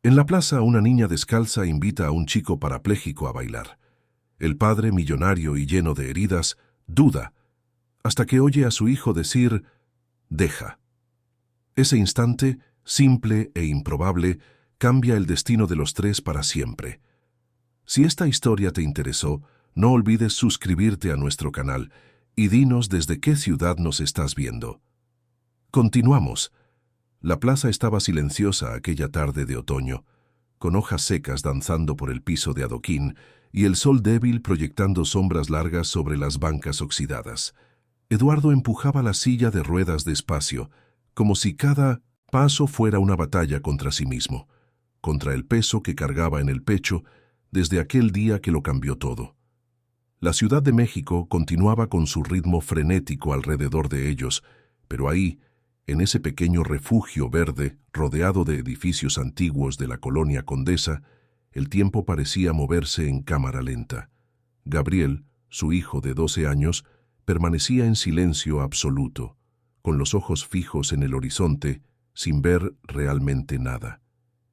En la plaza, una niña descalza invita a un chico parapléjico a bailar. El padre, millonario y lleno de heridas, duda, hasta que oye a su hijo decir, «deja». Ese instante, simple e improbable, cambia el destino de los tres para siempre. Si esta historia te interesó, no olvides suscribirte a nuestro canal y dinos desde qué ciudad nos estás viendo. Continuamos. La plaza estaba silenciosa aquella tarde de otoño, con hojas secas danzando por el piso de adoquín y el sol débil proyectando sombras largas sobre las bancas oxidadas. Eduardo empujaba la silla de ruedas despacio, como si cada paso fuera una batalla contra sí mismo, contra el peso que cargaba en el pecho desde aquel día que lo cambió todo. La Ciudad de México continuaba con su ritmo frenético alrededor de ellos, pero ahí, en ese pequeño refugio verde rodeado de edificios antiguos de la colonia Condesa, el tiempo parecía moverse en cámara lenta. Gabriel, su hijo de 12 años, permanecía en silencio absoluto, con los ojos fijos en el horizonte, sin ver realmente nada.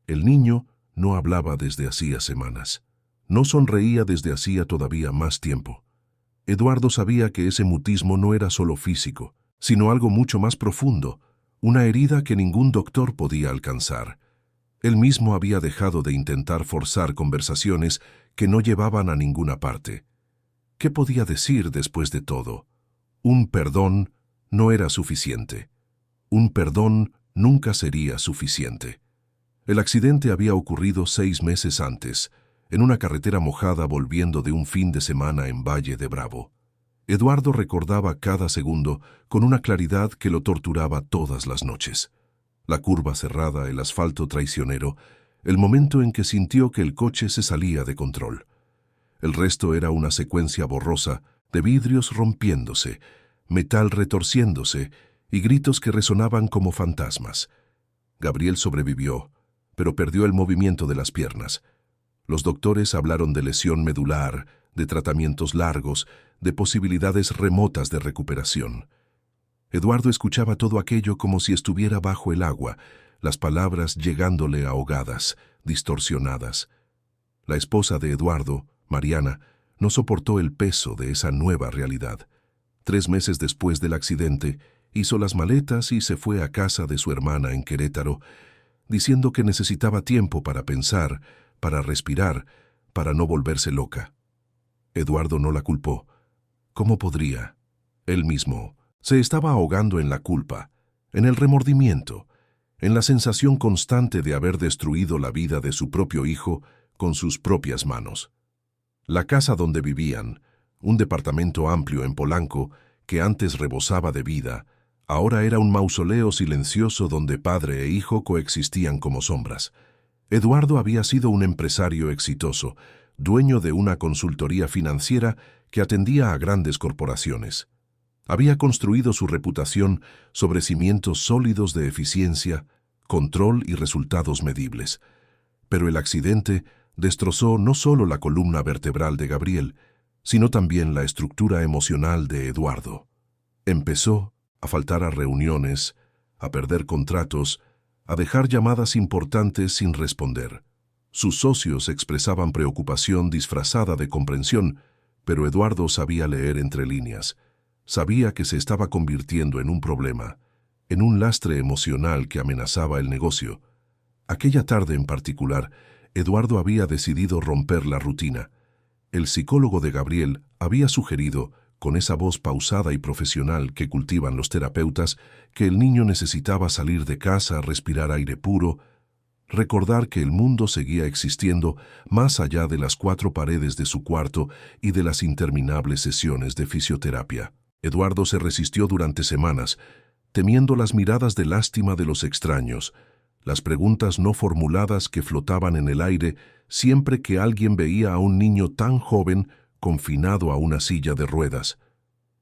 El niño no hablaba desde hacía semanas. No sonreía desde hacía todavía más tiempo. Eduardo sabía que ese mutismo no era solo físico, sino algo mucho más profundo, una herida que ningún doctor podía alcanzar. Él mismo había dejado de intentar forzar conversaciones que no llevaban a ninguna parte. ¿Qué podía decir después de todo? Un perdón no era suficiente. Un perdón nunca sería suficiente. El accidente había ocurrido 6 meses antes, en una carretera mojada volviendo de un fin de semana en Valle de Bravo. Eduardo recordaba cada segundo con una claridad que lo torturaba todas las noches. La curva cerrada, el asfalto traicionero, el momento en que sintió que el coche se salía de control. El resto era una secuencia borrosa de vidrios rompiéndose, metal retorciéndose y gritos que resonaban como fantasmas. Gabriel sobrevivió, pero perdió el movimiento de las piernas. Los doctores hablaron de lesión medular, de tratamientos largos, de posibilidades remotas de recuperación. Eduardo escuchaba todo aquello como si estuviera bajo el agua, las palabras llegándole ahogadas, distorsionadas. La esposa de Eduardo, Mariana, no soportó el peso de esa nueva realidad. 3 meses después del accidente, hizo las maletas y se fue a casa de su hermana en Querétaro, diciendo que necesitaba tiempo para pensar, para respirar, para no volverse loca. Eduardo no la culpó. ¿Cómo podría? Él mismo se estaba ahogando en la culpa, en el remordimiento, en la sensación constante de haber destruido la vida de su propio hijo con sus propias manos. La casa donde vivían, un departamento amplio en Polanco que antes rebosaba de vida, ahora era un mausoleo silencioso donde padre e hijo coexistían como sombras. Eduardo había sido un empresario exitoso, dueño de una consultoría financiera que atendía a grandes corporaciones. Había construido su reputación sobre cimientos sólidos de eficiencia, control y resultados medibles. Pero el accidente destrozó no solo la columna vertebral de Gabriel, sino también la estructura emocional de Eduardo. Empezó a faltar a reuniones, a perder contratos, a dejar llamadas importantes sin responder. Sus socios expresaban preocupación disfrazada de comprensión, pero Eduardo sabía leer entre líneas. Sabía que se estaba convirtiendo en un problema, en un lastre emocional que amenazaba el negocio. Aquella tarde en particular, Eduardo había decidido romper la rutina. El psicólogo de Gabriel había sugerido, con esa voz pausada y profesional que cultivan los terapeutas, que el niño necesitaba salir de casa, respirar aire puro, recordar que el mundo seguía existiendo más allá de las 4 paredes de su cuarto y de las interminables sesiones de fisioterapia. Eduardo se resistió durante semanas, temiendo las miradas de lástima de los extraños, las preguntas no formuladas que flotaban en el aire siempre que alguien veía a un niño tan joven confinado a una silla de ruedas.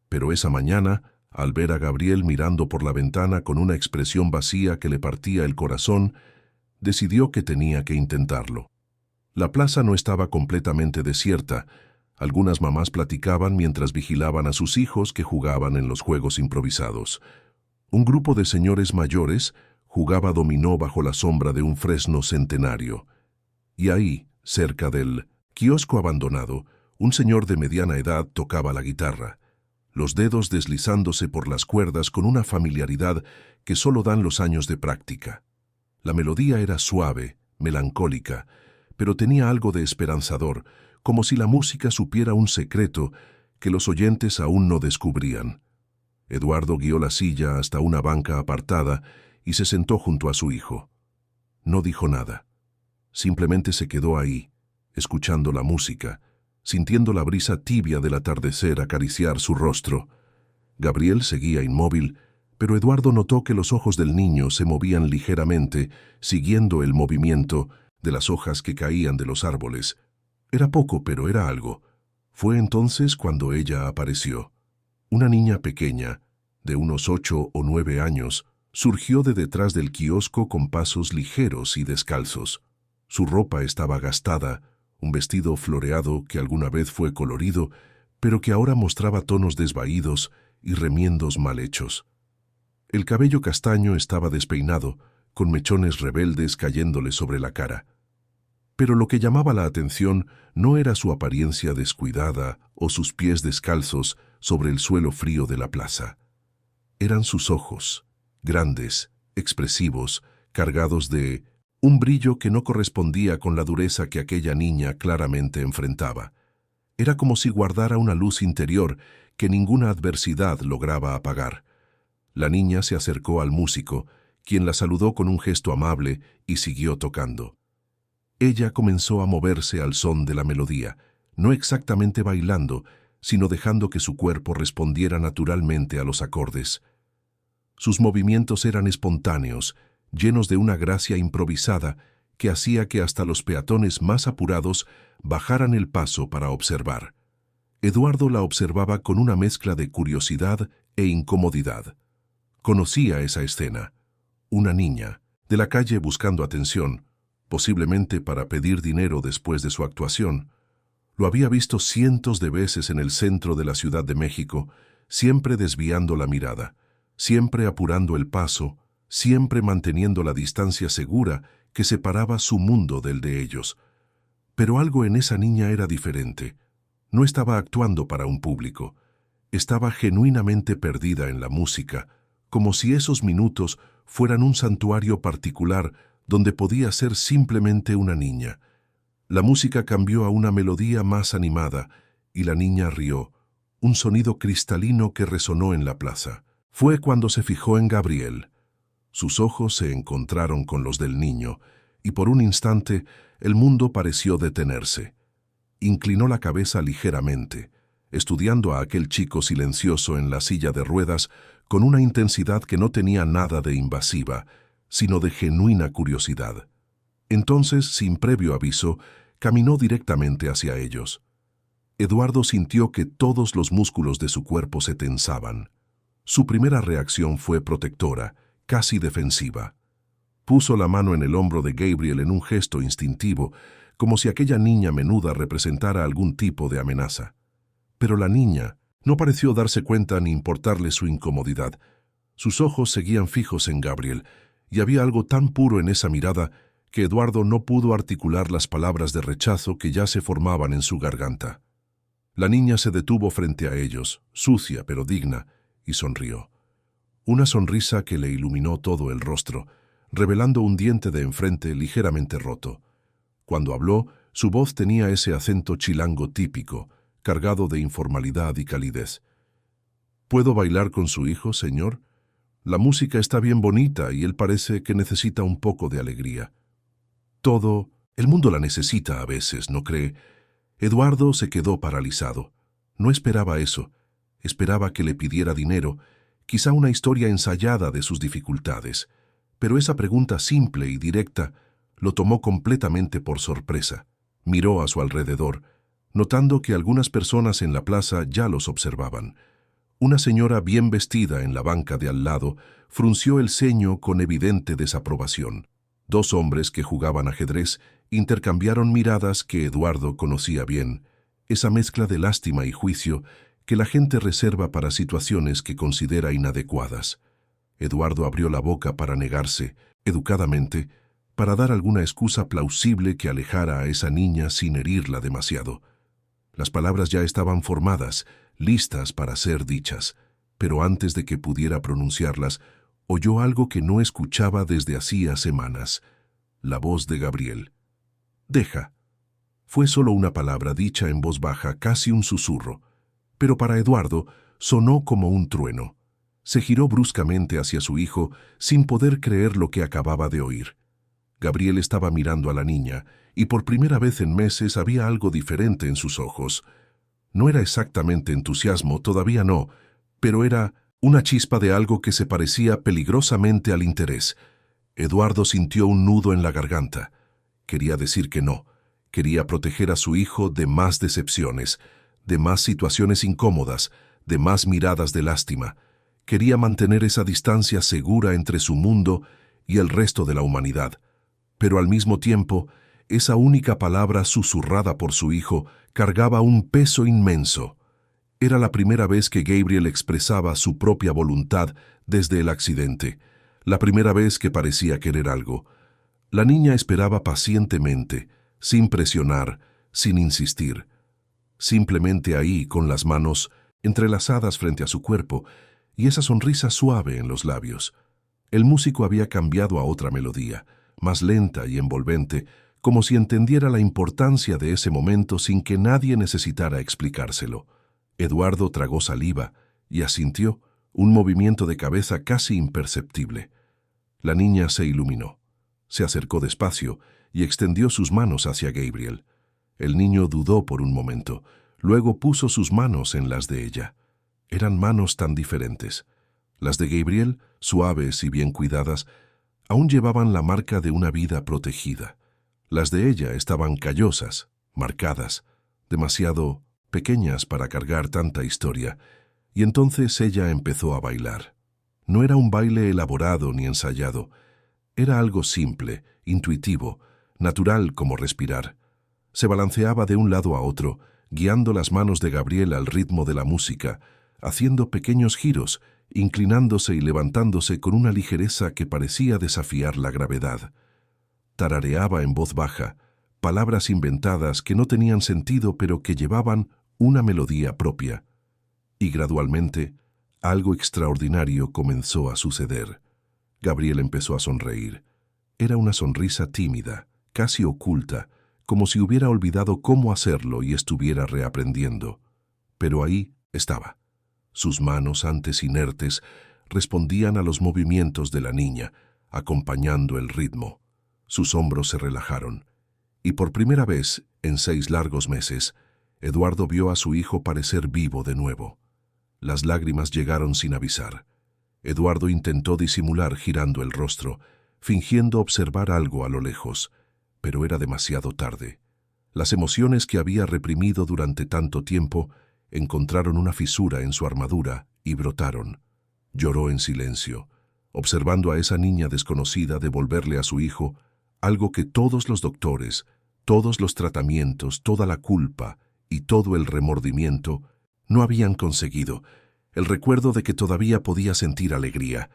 Pero esa mañana, al ver a Gabriel mirando por la ventana con una expresión vacía que le partía el corazón, decidió que tenía que intentarlo. La plaza no estaba completamente desierta. Algunas mamás platicaban mientras vigilaban a sus hijos que jugaban en los juegos improvisados. Un grupo de señores mayores jugaba dominó bajo la sombra de un fresno centenario. Y ahí, cerca del kiosco abandonado, un señor de mediana edad tocaba la guitarra, los dedos deslizándose por las cuerdas con una familiaridad que solo dan los años de práctica. La melodía era suave, melancólica, pero tenía algo de esperanzador, como si la música supiera un secreto que los oyentes aún no descubrían. Eduardo guió la silla hasta una banca apartada y se sentó junto a su hijo. No dijo nada. Simplemente se quedó ahí, escuchando la música, sintiendo la brisa tibia del atardecer acariciar su rostro. Gabriel seguía inmóvil, pero Eduardo notó que los ojos del niño se movían ligeramente, siguiendo el movimiento de las hojas que caían de los árboles. Era poco, pero era algo. Fue entonces cuando ella apareció. Una niña pequeña, de unos 8 o 9 años, surgió de detrás del kiosco con pasos ligeros y descalzos. Su ropa estaba gastada, un vestido floreado que alguna vez fue colorido, pero que ahora mostraba tonos desvaídos y remiendos mal hechos. El cabello castaño estaba despeinado, con mechones rebeldes cayéndole sobre la cara. Pero lo que llamaba la atención no era su apariencia descuidada o sus pies descalzos sobre el suelo frío de la plaza. Eran sus ojos, grandes, expresivos, cargados de un brillo que no correspondía con la dureza que aquella niña claramente enfrentaba. Era como si guardara una luz interior que ninguna adversidad lograba apagar. La niña se acercó al músico, quien la saludó con un gesto amable y siguió tocando. Ella comenzó a moverse al son de la melodía, no exactamente bailando, sino dejando que su cuerpo respondiera naturalmente a los acordes. Sus movimientos eran espontáneos, llenos de una gracia improvisada que hacía que hasta los peatones más apurados bajaran el paso para observar. Eduardo la observaba con una mezcla de curiosidad e incomodidad. Conocía esa escena. Una niña, de la calle buscando atención, posiblemente para pedir dinero después de su actuación. Lo había visto cientos de veces en el centro de la Ciudad de México, siempre desviando la mirada, siempre apurando el paso, siempre manteniendo la distancia segura que separaba su mundo del de ellos. Pero algo en esa niña era diferente. No estaba actuando para un público. Estaba genuinamente perdida en la música, como si esos minutos fueran un santuario particular donde podía ser simplemente una niña. La música cambió a una melodía más animada y la niña rió, un sonido cristalino que resonó en la plaza. Fue cuando se fijó en Gabriel. Sus ojos se encontraron con los del niño y por un instante el mundo pareció detenerse. Inclinó la cabeza ligeramente, estudiando a aquel chico silencioso en la silla de ruedas con una intensidad que no tenía nada de invasiva, sino de genuina curiosidad. Entonces, sin previo aviso, caminó directamente hacia ellos. Eduardo sintió que todos los músculos de su cuerpo se tensaban. Su primera reacción fue protectora, casi defensiva. Puso la mano en el hombro de Gabriel en un gesto instintivo, como si aquella niña menuda representara algún tipo de amenaza. Pero la niña no pareció darse cuenta ni importarle su incomodidad. Sus ojos seguían fijos en Gabriel, y había algo tan puro en esa mirada que Eduardo no pudo articular las palabras de rechazo que ya se formaban en su garganta. La niña se detuvo frente a ellos, sucia pero digna, y sonrió. Una sonrisa que le iluminó todo el rostro, revelando un diente de enfrente ligeramente roto. Cuando habló, su voz tenía ese acento chilango típico, cargado de informalidad y calidez. ¿Puedo bailar con su hijo, señor? La música está bien bonita y él parece que necesita un poco de alegría. El mundo la necesita a veces, ¿no cree? Eduardo se quedó paralizado. No esperaba eso. Esperaba que le pidiera dinero, quizá una historia ensayada de sus dificultades. Pero esa pregunta simple y directa lo tomó completamente por sorpresa. Miró a su alrededor, notando que algunas personas en la plaza ya los observaban. Una señora bien vestida en la banca de al lado frunció el ceño con evidente desaprobación. Dos hombres que jugaban ajedrez intercambiaron miradas que Eduardo conocía bien, esa mezcla de lástima y juicio que la gente reserva para situaciones que considera inadecuadas. Eduardo abrió la boca para negarse, educadamente, para dar alguna excusa plausible que alejara a esa niña sin herirla demasiado. Las palabras ya estaban formadas, listas para ser dichas, pero antes de que pudiera pronunciarlas, oyó algo que no escuchaba desde hacía semanas: la voz de Gabriel. «Deja». Fue solo una palabra dicha en voz baja, casi un susurro, pero para Eduardo sonó como un trueno. Se giró bruscamente hacia su hijo sin poder creer lo que acababa de oír. Gabriel estaba mirando a la niña, y por primera vez en meses había algo diferente en sus ojos. No era exactamente entusiasmo, todavía no, pero era una chispa de algo que se parecía peligrosamente al interés. Eduardo sintió un nudo en la garganta. Quería decir que no. Quería proteger a su hijo de más decepciones, de más situaciones incómodas, de más miradas de lástima. Quería mantener esa distancia segura entre su mundo y el resto de la humanidad. Pero al mismo tiempo, esa única palabra susurrada por su hijo cargaba un peso inmenso. Era la primera vez que Gabriel expresaba su propia voluntad desde el accidente, la primera vez que parecía querer algo. La niña esperaba pacientemente, sin presionar, sin insistir. Simplemente ahí, con las manos entrelazadas frente a su cuerpo y esa sonrisa suave en los labios. El músico había cambiado a otra melodía, más lenta y envolvente, como si entendiera la importancia de ese momento sin que nadie necesitara explicárselo. Eduardo tragó saliva y asintió, un movimiento de cabeza casi imperceptible. La niña se iluminó. Se acercó despacio y extendió sus manos hacia Gabriel. El niño dudó por un momento, luego puso sus manos en las de ella. Eran manos tan diferentes. Las de Gabriel, suaves y bien cuidadas, aún llevaban la marca de una vida protegida. Las de ella estaban callosas, marcadas, demasiado pequeñas para cargar tanta historia, y entonces ella empezó a bailar. No era un baile elaborado ni ensayado, era algo simple, intuitivo, natural como respirar. Se balanceaba de un lado a otro, guiando las manos de Gabriel al ritmo de la música, haciendo pequeños giros, inclinándose y levantándose con una ligereza que parecía desafiar la gravedad. Tarareaba en voz baja, palabras inventadas que no tenían sentido pero que llevaban una melodía propia. Y gradualmente, algo extraordinario comenzó a suceder. Gabriel empezó a sonreír. Era una sonrisa tímida, casi oculta, como si hubiera olvidado cómo hacerlo y estuviera reaprendiendo. Pero ahí estaba. Sus manos, antes inertes, respondían a los movimientos de la niña, acompañando el ritmo. Sus hombros se relajaron, y por primera vez, en 6 largos meses, Eduardo vio a su hijo parecer vivo de nuevo. Las lágrimas llegaron sin avisar. Eduardo intentó disimular girando el rostro, fingiendo observar algo a lo lejos, pero era demasiado tarde. Las emociones que había reprimido durante tanto tiempo encontraron una fisura en su armadura y brotaron. Lloró en silencio, observando a esa niña desconocida devolverle a su hijo algo que todos los doctores, todos los tratamientos, toda la culpa y todo el remordimiento no habían conseguido. El recuerdo de que todavía podía sentir alegría.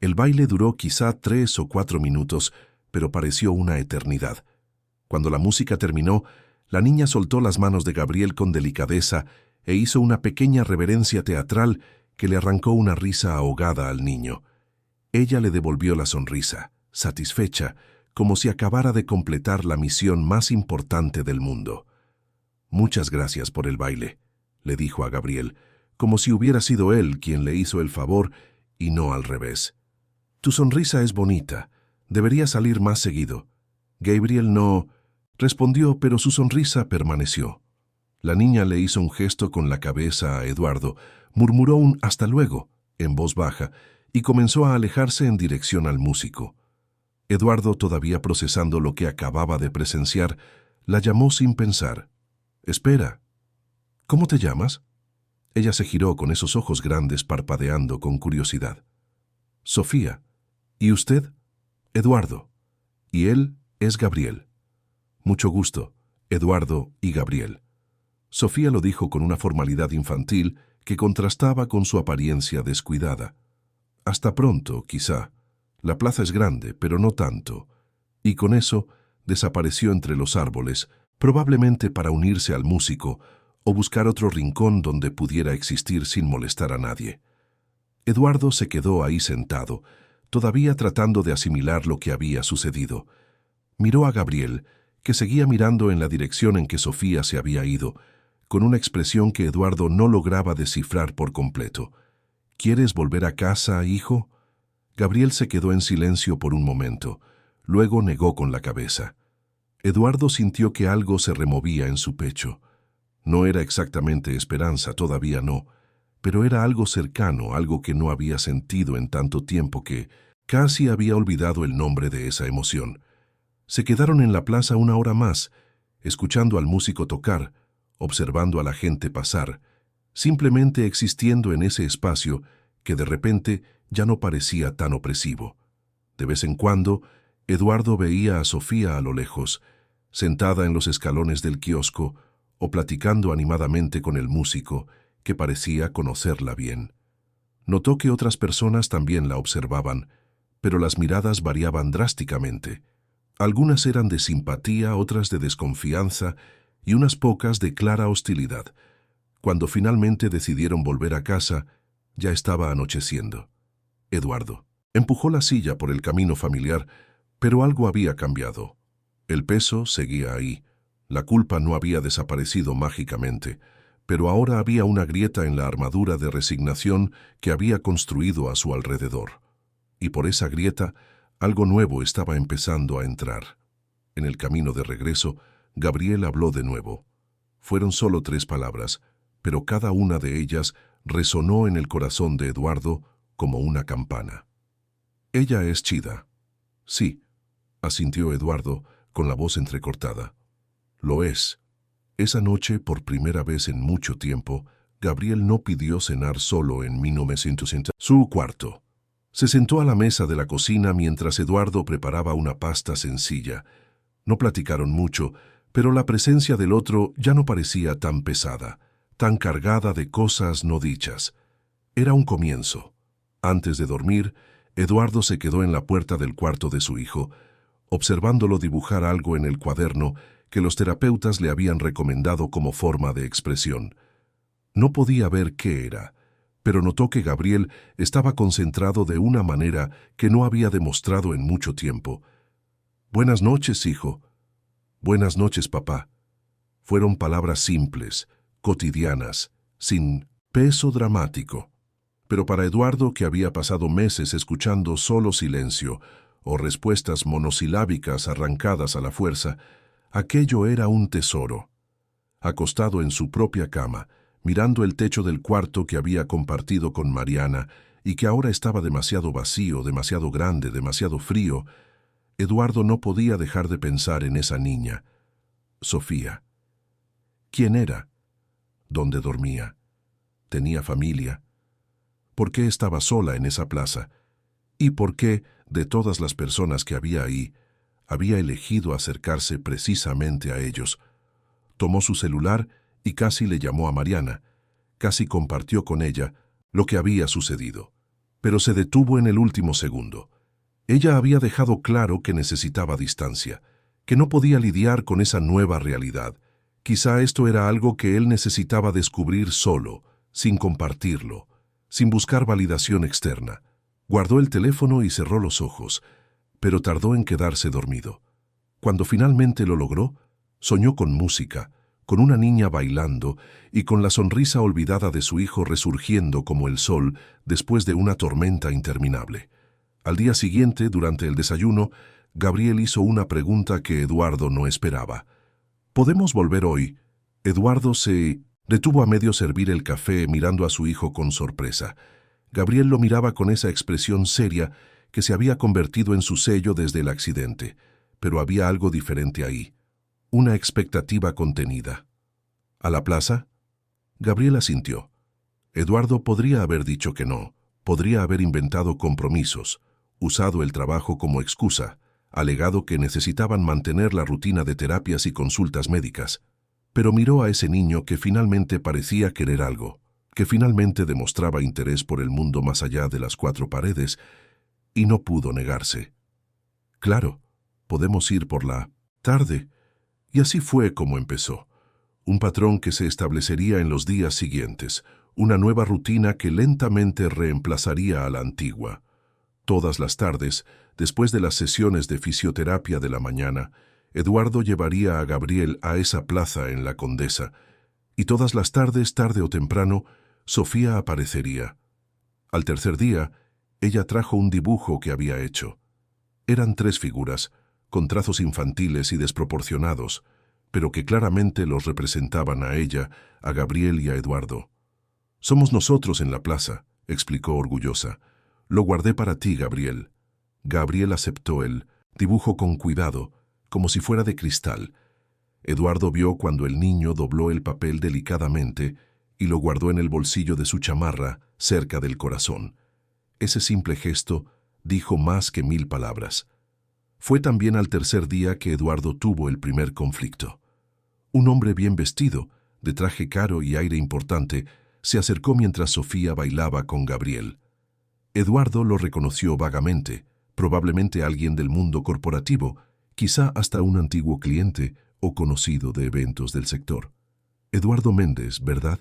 El baile duró quizá 3 o 4 minutos, pero pareció una eternidad. Cuando la música terminó, la niña soltó las manos de Gabriel con delicadeza e hizo una pequeña reverencia teatral que le arrancó una risa ahogada al niño. Ella le devolvió la sonrisa, satisfecha, como si acabara de completar la misión más importante del mundo. «Muchas gracias por el baile», le dijo a Gabriel, como si hubiera sido él quien le hizo el favor y no al revés. «Tu sonrisa es bonita, debería salir más seguido». Gabriel no respondió, pero su sonrisa permaneció. La niña le hizo un gesto con la cabeza a Eduardo, murmuró un «hasta luego» en voz baja y comenzó a alejarse en dirección al músico. Eduardo, todavía procesando lo que acababa de presenciar, la llamó sin pensar. «Espera, ¿cómo te llamas?» Ella se giró con esos ojos grandes parpadeando con curiosidad. «Sofía. ¿Y usted?» «Eduardo. Y él es Gabriel». «Mucho gusto, Eduardo y Gabriel». Sofía lo dijo con una formalidad infantil que contrastaba con su apariencia descuidada. Hasta pronto, quizá. La plaza es grande, pero no tanto. Y con eso desapareció entre los árboles, probablemente para unirse al músico o buscar otro rincón donde pudiera existir sin molestar a nadie. Eduardo se quedó ahí sentado, todavía tratando de asimilar lo que había sucedido. Miró a Gabriel, que seguía mirando en la dirección en que Sofía se había ido, con una expresión que Eduardo no lograba descifrar por completo. ¿Quieres volver a casa, hijo? Gabriel se quedó en silencio por un momento, luego negó con la cabeza. Eduardo sintió que algo se removía en su pecho. No era exactamente esperanza, todavía no, pero era algo cercano, algo que no había sentido en tanto tiempo que casi había olvidado el nombre de esa emoción. Se quedaron en la plaza una hora más, escuchando al músico tocar, observando a la gente pasar, simplemente existiendo en ese espacio que de repente ya no parecía tan opresivo. De vez en cuando, Eduardo veía a Sofía a lo lejos, sentada en los escalones del kiosco o platicando animadamente con el músico, que parecía conocerla bien. Notó que otras personas también la observaban, pero las miradas variaban drásticamente. Algunas eran de simpatía, otras de desconfianza y unas pocas de clara hostilidad. Cuando finalmente decidieron volver a casa, ya estaba anocheciendo. Eduardo empujó la silla por el camino familiar, pero algo había cambiado. El peso seguía ahí. La culpa no había desaparecido mágicamente, pero ahora había una grieta en la armadura de resignación que había construido a su alrededor. Y por esa grieta, algo nuevo estaba empezando a entrar. En el camino de regreso, Gabriel habló de nuevo. Fueron solo 3 palabras, pero cada una de ellas resonó en el corazón de Eduardo como una campana. «Ella es chida». «Sí», asintió Eduardo con la voz entrecortada. «Lo es». Esa noche, por primera vez en mucho tiempo, Gabriel no pidió cenar solo en 1960. Su cuarto. Se sentó a la mesa de la cocina mientras Eduardo preparaba una pasta sencilla. No platicaron mucho, pero la presencia del otro ya no parecía tan pesada, tan cargada de cosas no dichas. Era un comienzo. Antes de dormir, Eduardo se quedó en la puerta del cuarto de su hijo, observándolo dibujar algo en el cuaderno que los terapeutas le habían recomendado como forma de expresión. No podía ver qué era, pero notó que Gabriel estaba concentrado de una manera que no había demostrado en mucho tiempo. «Buenas noches, hijo». «Buenas noches, papá». Fueron palabras simples, cotidianas, sin peso dramático. Pero para Eduardo, que había pasado meses escuchando solo silencio o respuestas monosilábicas arrancadas a la fuerza, aquello era un tesoro. Acostado en su propia cama, mirando el techo del cuarto que había compartido con Mariana y que ahora estaba demasiado vacío, demasiado grande, demasiado frío, Eduardo no podía dejar de pensar en esa niña, Sofía. ¿Quién era? ¿Dónde dormía? ¿Tenía familia? ¿Por qué estaba sola en esa plaza? ¿Y por qué, de todas las personas que había ahí, había elegido acercarse precisamente a ellos? Tomó su celular y casi le llamó a Mariana, casi compartió con ella lo que había sucedido, pero se detuvo en el último segundo. Ella había dejado claro que necesitaba distancia, que no podía lidiar con esa nueva realidad. Quizá esto era algo que él necesitaba descubrir solo, sin compartirlo, sin buscar validación externa. Guardó el teléfono y cerró los ojos, pero tardó en quedarse dormido. Cuando finalmente lo logró, soñó con música, con una niña bailando y con la sonrisa olvidada de su hijo resurgiendo como el sol después de una tormenta interminable. Al día siguiente, durante el desayuno, Gabriel hizo una pregunta que Eduardo no esperaba. «¿Podemos volver hoy?» Eduardo se detuvo a medio servir el café mirando a su hijo con sorpresa. Gabriel lo miraba con esa expresión seria que se había convertido en su sello desde el accidente, pero había algo diferente ahí, una expectativa contenida. «¿A la plaza?» Gabriel asintió. Eduardo podría haber dicho que no, podría haber inventado compromisos, usado el trabajo como excusa, alegado que necesitaban mantener la rutina de terapias y consultas médicas, pero miró a ese niño que finalmente parecía querer algo. que finalmente demostraba interés por el mundo más allá de las cuatro paredes, y no pudo negarse. «Claro, podemos ir por la tarde». Y así fue como empezó. Un patrón que se establecería en los días siguientes, una nueva rutina que lentamente reemplazaría a la antigua. Todas las tardes, después de las sesiones de fisioterapia de la mañana, Eduardo llevaría a Gabriel a esa plaza en la Condesa, y todas las tardes, tarde o temprano, Sofía aparecería. Al tercer día, ella trajo un dibujo que había hecho. Eran 3 figuras, con trazos infantiles y desproporcionados, pero que claramente los representaban a ella, a Gabriel y a Eduardo. «Somos nosotros en la plaza», explicó orgullosa. «Lo guardé para ti, Gabriel». Gabriel aceptó el dibujo con cuidado, como si fuera de cristal. Eduardo vio cuando el niño dobló el papel delicadamente y lo guardó en el bolsillo de su chamarra, cerca del corazón. Ese simple gesto dijo más que 1000 palabras. Fue también al tercer día que Eduardo tuvo el primer conflicto. Un hombre bien vestido, de traje caro y aire importante, se acercó mientras Sofía bailaba con Gabriel. Eduardo lo reconoció vagamente, probablemente alguien del mundo corporativo, quizá hasta un antiguo cliente o conocido de eventos del sector. «Eduardo Méndez, ¿verdad?»,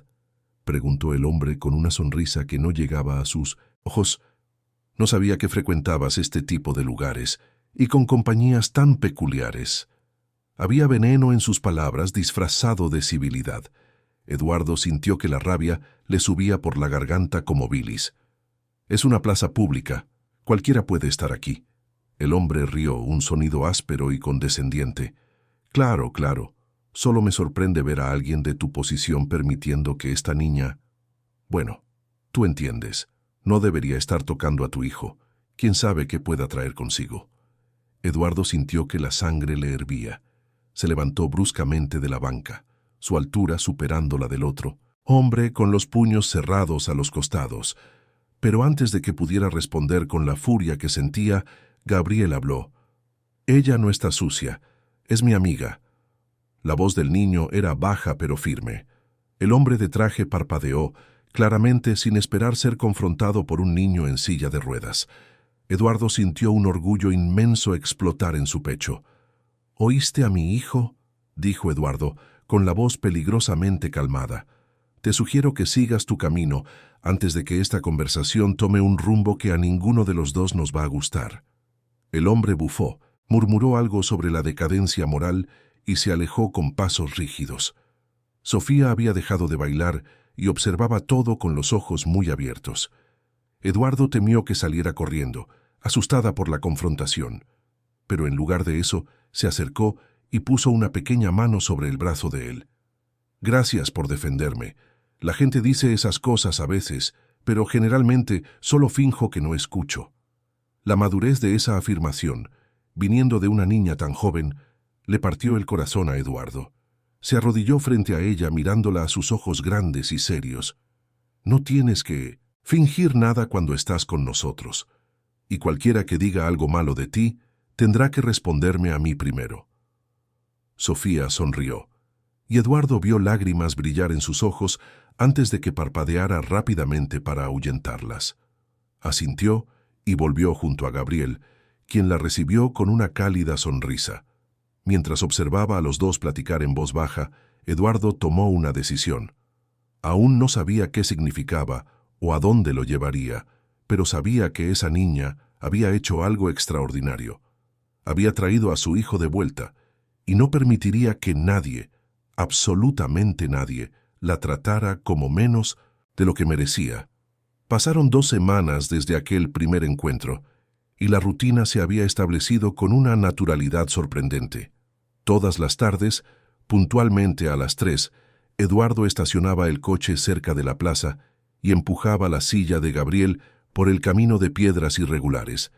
preguntó el hombre con una sonrisa que no llegaba a sus ojos. «No sabía que frecuentabas este tipo de lugares y con compañías tan peculiares». Había veneno en sus palabras disfrazado de civilidad. Eduardo sintió que la rabia le subía por la garganta como bilis. «Es una plaza pública. Cualquiera puede estar aquí». El hombre rió, un sonido áspero y condescendiente. «Claro, claro. Solo me sorprende ver a alguien de tu posición permitiendo que esta niña... Bueno, tú entiendes. No debería estar tocando a tu hijo. ¿Quién sabe qué pueda traer consigo?» Eduardo sintió que la sangre le hervía. Se levantó bruscamente de la banca, su altura superando la del otro, hombre con los puños cerrados a los costados. Pero antes de que pudiera responder con la furia que sentía, Gabriel habló. «Ella no está sucia. Es mi amiga». La voz del niño era baja pero firme. El hombre de traje parpadeó, claramente sin esperar ser confrontado por un niño en silla de ruedas. Eduardo sintió un orgullo inmenso explotar en su pecho. «¿Oíste a mi hijo?», dijo Eduardo, con la voz peligrosamente calmada. «Te sugiero que sigas tu camino antes de que esta conversación tome un rumbo que a ninguno de los dos nos va a gustar». El hombre bufó, murmuró algo sobre la decadencia moral y se alejó con pasos rígidos. Sofía había dejado de bailar y observaba todo con los ojos muy abiertos. Eduardo temió que saliera corriendo, asustada por la confrontación. Pero en lugar de eso, se acercó y puso una pequeña mano sobre el brazo de él. «Gracias por defenderme. La gente dice esas cosas a veces, pero generalmente solo finjo que no escucho». La madurez de esa afirmación, viniendo de una niña tan joven, le partió el corazón a Eduardo. Se arrodilló frente a ella mirándola a sus ojos grandes y serios. «No tienes que fingir nada cuando estás con nosotros. Y cualquiera que diga algo malo de ti, tendrá que responderme a mí primero». Sofía sonrió, y Eduardo vio lágrimas brillar en sus ojos antes de que parpadeara rápidamente para ahuyentarlas. Asintió y volvió junto a Gabriel, quien la recibió con una cálida sonrisa. Mientras observaba a los dos platicar en voz baja, Eduardo tomó una decisión. Aún no sabía qué significaba o a dónde lo llevaría, pero sabía que esa niña había hecho algo extraordinario. Había traído a su hijo de vuelta, y no permitiría que nadie, absolutamente nadie, la tratara como menos de lo que merecía. Pasaron 2 semanas desde aquel primer encuentro, y la rutina se había establecido con una naturalidad sorprendente. Todas las tardes, puntualmente a las 3, Eduardo estacionaba el coche cerca de la plaza y empujaba la silla de Gabriel por el camino de piedras irregulares.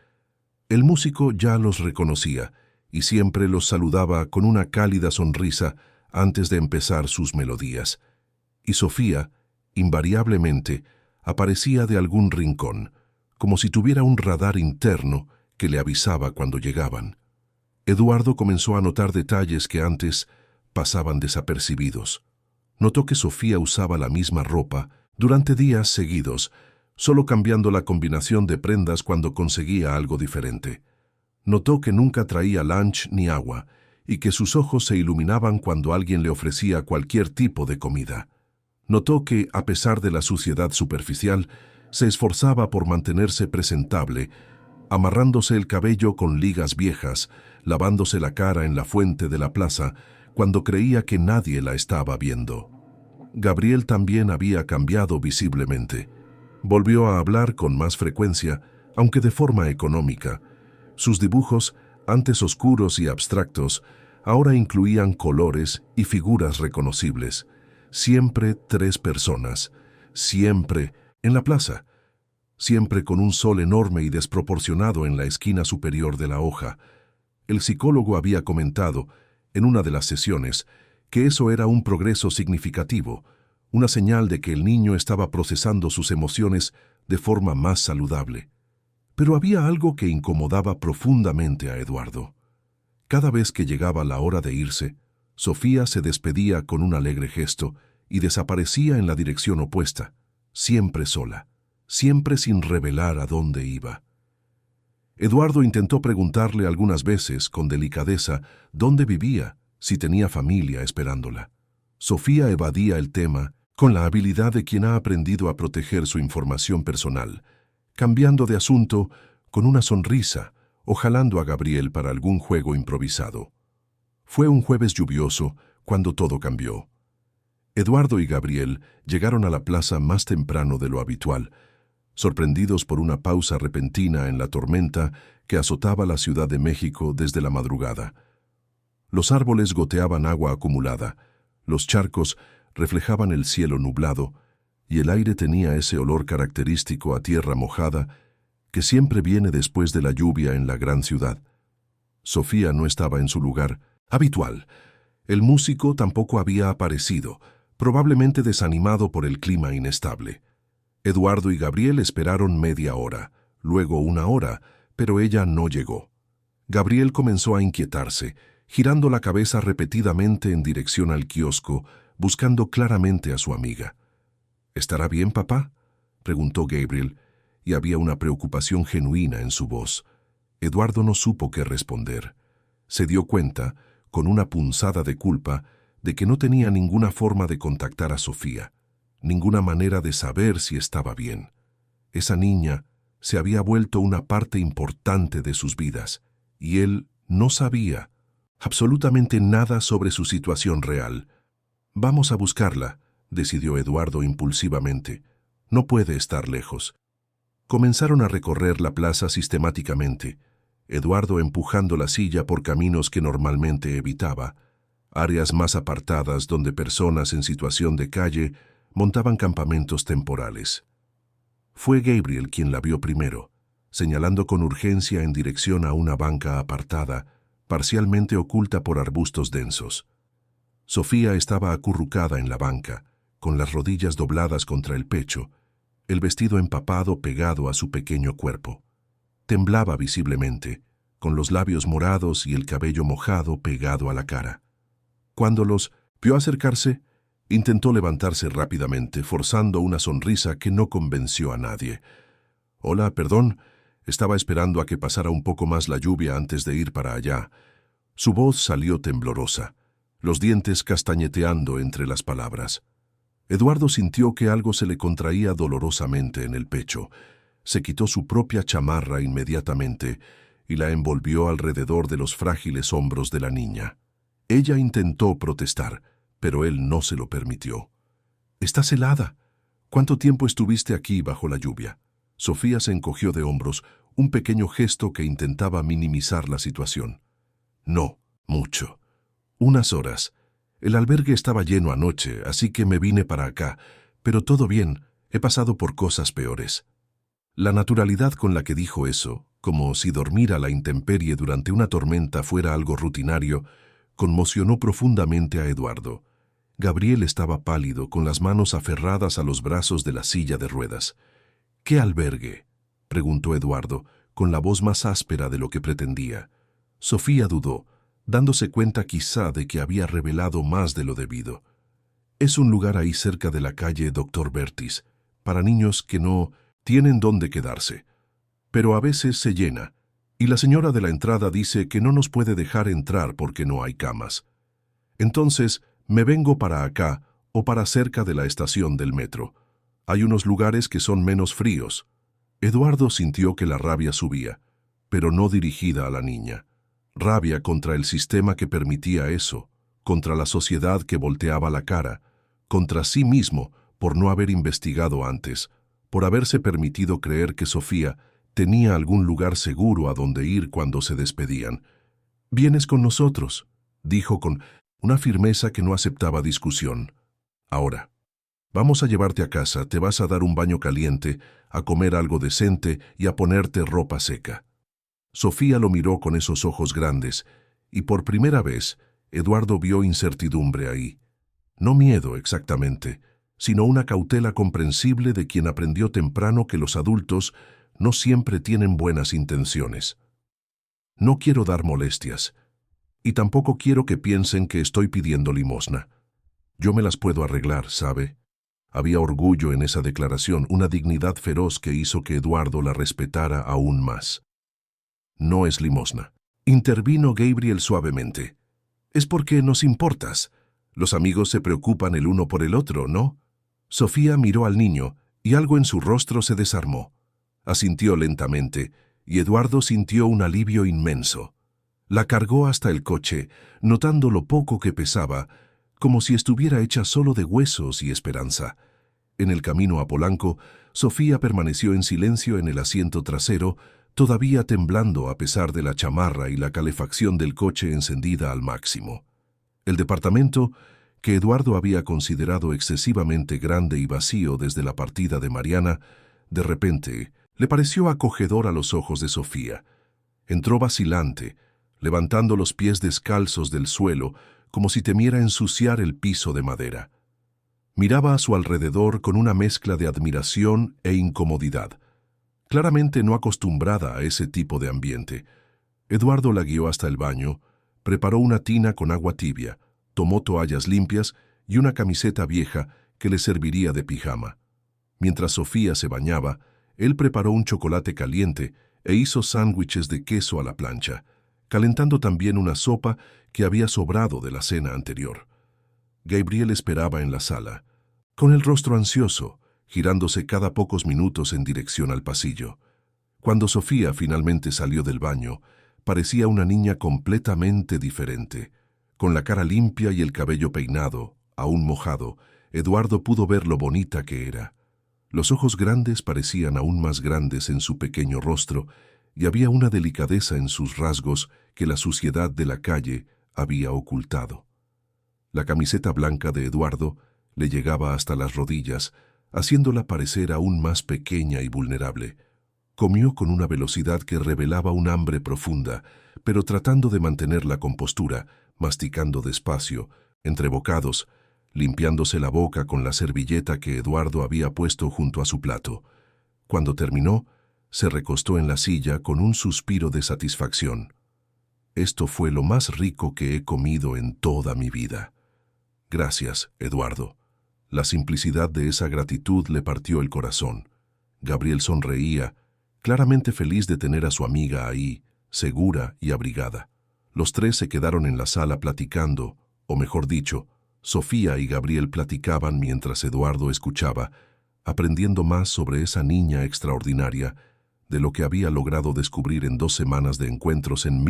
El músico ya los reconocía y siempre los saludaba con una cálida sonrisa antes de empezar sus melodías. Y Sofía, invariablemente, aparecía de algún rincón, como si tuviera un radar interno que le avisaba cuando llegaban. Eduardo comenzó a notar detalles que antes pasaban desapercibidos. Notó que Sofía usaba la misma ropa, durante días seguidos, solo cambiando la combinación de prendas cuando conseguía algo diferente. Notó que nunca traía lunch ni agua, y que sus ojos se iluminaban cuando alguien le ofrecía cualquier tipo de comida. Notó que, a pesar de la suciedad superficial, se esforzaba por mantenerse presentable, amarrándose el cabello con ligas viejas, lavándose la cara en la fuente de la plaza, cuando creía que nadie la estaba viendo. Gabriel también había cambiado visiblemente. Volvió a hablar con más frecuencia, aunque de forma económica. Sus dibujos, antes oscuros y abstractos, ahora incluían colores y figuras reconocibles. Siempre 3 personas, siempre en la plaza, siempre con un sol enorme y desproporcionado en la esquina superior de la hoja. El psicólogo había comentado, en una de las sesiones, que eso era un progreso significativo, una señal de que el niño estaba procesando sus emociones de forma más saludable. Pero había algo que incomodaba profundamente a Eduardo. Cada vez que llegaba la hora de irse, Sofía se despedía con un alegre gesto y desaparecía en la dirección opuesta, siempre sola, siempre sin revelar a dónde iba. Eduardo intentó preguntarle algunas veces, con delicadeza, dónde vivía, si tenía familia esperándola. Sofía evadía el tema con la habilidad de quien ha aprendido a proteger su información personal, cambiando de asunto con una sonrisa o jalando a Gabriel para algún juego improvisado. Fue un jueves lluvioso cuando todo cambió. Eduardo y Gabriel llegaron a la plaza más temprano de lo habitual, sorprendidos por una pausa repentina en la tormenta que azotaba la Ciudad de México desde la madrugada. Los árboles goteaban agua acumulada, los charcos reflejaban el cielo nublado y el aire tenía ese olor característico a tierra mojada que siempre viene después de la lluvia en la gran ciudad. Sofía no estaba en su lugar habitual. El músico tampoco había aparecido, probablemente desanimado por el clima inestable. Eduardo y Gabriel esperaron media hora, luego 1 hora, pero ella no llegó. Gabriel comenzó a inquietarse, girando la cabeza repetidamente en dirección al kiosco, buscando claramente a su amiga. ¿Estará bien, papá?, preguntó Gabriel, y había una preocupación genuina en su voz. Eduardo no supo qué responder. Se dio cuenta, con una punzada de culpa, de que no tenía ninguna forma de contactar a Sofía, ninguna manera de saber si estaba bien. Esa niña se había vuelto una parte importante de sus vidas, y él no sabía absolutamente nada sobre su situación real. «Vamos a buscarla», decidió Eduardo impulsivamente. «No puede estar lejos». Comenzaron a recorrer la plaza sistemáticamente, Eduardo empujando la silla por caminos que normalmente evitaba, áreas más apartadas donde personas en situación de calle montaban campamentos temporales. Fue Gabriel quien la vio primero, señalando con urgencia en dirección a una banca apartada, parcialmente oculta por arbustos densos. Sofía estaba acurrucada en la banca, con las rodillas dobladas contra el pecho, el vestido empapado pegado a su pequeño cuerpo. Temblaba visiblemente, con los labios morados y el cabello mojado pegado a la cara. Cuando los vio acercarse, intentó levantarse rápidamente, forzando una sonrisa que no convenció a nadie. «Hola, perdón, estaba esperando a que pasara un poco más la lluvia antes de ir para allá». Su voz salió temblorosa, los dientes castañeteando entre las palabras. Eduardo sintió que algo se le contraía dolorosamente en el pecho. Se quitó su propia chamarra inmediatamente y la envolvió alrededor de los frágiles hombros de la niña. Ella intentó protestar, pero él no se lo permitió. «Estás helada. ¿Cuánto tiempo estuviste aquí bajo la lluvia?» Sofía se encogió de hombros, un pequeño gesto que intentaba minimizar la situación. «No, mucho. Unas horas. El albergue estaba lleno anoche, así que me vine para acá, pero todo bien, he pasado por cosas peores». La naturalidad con la que dijo eso, como si dormir a la intemperie durante una tormenta fuera algo rutinario, conmocionó profundamente a Eduardo. Gabriel estaba pálido, con las manos aferradas a los brazos de la silla de ruedas. «¿Qué albergue?», preguntó Eduardo, con la voz más áspera de lo que pretendía. Sofía dudó, dándose cuenta quizá de que había revelado más de lo debido. «Es un lugar ahí cerca de la calle Dr. Bertis. para niños que no tienen dónde quedarse. Pero a veces se llena, y la señora de la entrada dice que no nos puede dejar entrar porque no hay camas. Entonces, me vengo para acá o para cerca de la estación del metro. Hay unos lugares que son menos fríos. Eduardo sintió que la rabia subía, pero no dirigida a la niña. Rabia contra el sistema que permitía eso, contra la sociedad que volteaba la cara, contra sí mismo por no haber investigado antes, por haberse permitido creer que Sofía tenía algún lugar seguro a donde ir cuando se despedían. «Vienes con nosotros», dijo con una firmeza que no aceptaba discusión. «Ahora, vamos a llevarte a casa, te vas a dar un baño caliente, a comer algo decente y a ponerte ropa seca». Sofía lo miró con esos ojos grandes, y por primera vez Eduardo vio incertidumbre ahí. No miedo exactamente, sino una cautela comprensible de quien aprendió temprano que los adultos no siempre tienen buenas intenciones. «No quiero dar molestias, y tampoco quiero que piensen que estoy pidiendo limosna. Yo me las puedo arreglar, ¿sabe?». Había orgullo en esa declaración, una dignidad feroz que hizo que Eduardo la respetara aún más. «No es limosna», intervino Gabriel suavemente. «Es porque nos importas. Los amigos se preocupan el uno por el otro, ¿no?». Sofía miró al niño, y algo en su rostro se desarmó. Asintió lentamente, y Eduardo sintió un alivio inmenso. La cargó hasta el coche, notando lo poco que pesaba, como si estuviera hecha solo de huesos y esperanza. En el camino a Polanco, Sofía permaneció en silencio en el asiento trasero, todavía temblando a pesar de la chamarra y la calefacción del coche encendida al máximo. El departamento, que Eduardo había considerado excesivamente grande y vacío desde la partida de Mariana, de repente le pareció acogedor a los ojos de Sofía. Entró vacilante, levantando los pies descalzos del suelo, como si temiera ensuciar el piso de madera. Miraba a su alrededor con una mezcla de admiración e incomodidad. Claramente no acostumbrada a ese tipo de ambiente. Eduardo la guió hasta el baño, preparó una tina con agua tibia, tomó toallas limpias y una camiseta vieja que le serviría de pijama. Mientras Sofía se bañaba, él preparó un chocolate caliente e hizo sándwiches de queso a la plancha, calentando también una sopa que había sobrado de la cena anterior. Gabriel esperaba en la sala, con el rostro ansioso, girándose cada pocos minutos en dirección al pasillo. Cuando Sofía finalmente salió del baño, parecía una niña completamente diferente. Con la cara limpia y el cabello peinado, aún mojado, Eduardo pudo ver lo bonita que era. Los ojos grandes parecían aún más grandes en su pequeño rostro, y había una delicadeza en sus rasgos que la suciedad de la calle había ocultado. La camiseta blanca de Eduardo le llegaba hasta las rodillas, haciéndola parecer aún más pequeña y vulnerable. Comió con una velocidad que revelaba un hambre profunda, pero tratando de mantener la compostura, masticando despacio, entre bocados, limpiándose la boca con la servilleta que Eduardo había puesto junto a su plato. Cuando terminó, se recostó en la silla con un suspiro de satisfacción. «Esto fue lo más rico que he comido en toda mi vida». «Gracias, Eduardo». La simplicidad de esa gratitud le partió el corazón. Gabriel sonreía, claramente feliz de tener a su amiga ahí, segura y abrigada. Los tres se quedaron en la sala platicando, o mejor dicho, Sofía y Gabriel platicaban mientras Eduardo escuchaba, aprendiendo más sobre esa niña extraordinaria, de lo que había logrado descubrir en 2 semanas de encuentros en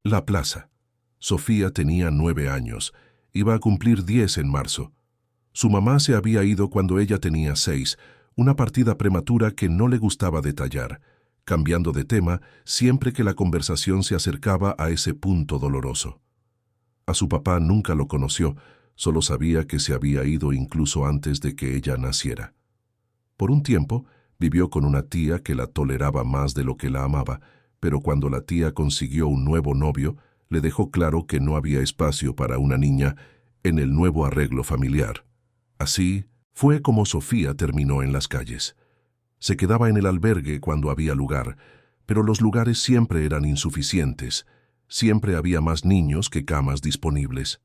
la plaza. Sofía tenía 9 años, iba a cumplir 10 en marzo. Su mamá se había ido cuando ella tenía 6, una partida prematura que no le gustaba detallar, cambiando de tema siempre que la conversación se acercaba a ese punto doloroso. A su papá nunca lo conoció, solo sabía que se había ido incluso antes de que ella naciera. Por un tiempo, vivió con una tía que la toleraba más de lo que la amaba, pero cuando la tía consiguió un nuevo novio, le dejó claro que no había espacio para una niña en el nuevo arreglo familiar. Así fue como Sofía terminó en las calles. Se quedaba en el albergue cuando había lugar, pero los lugares siempre eran insuficientes. Siempre había más niños que camas disponibles.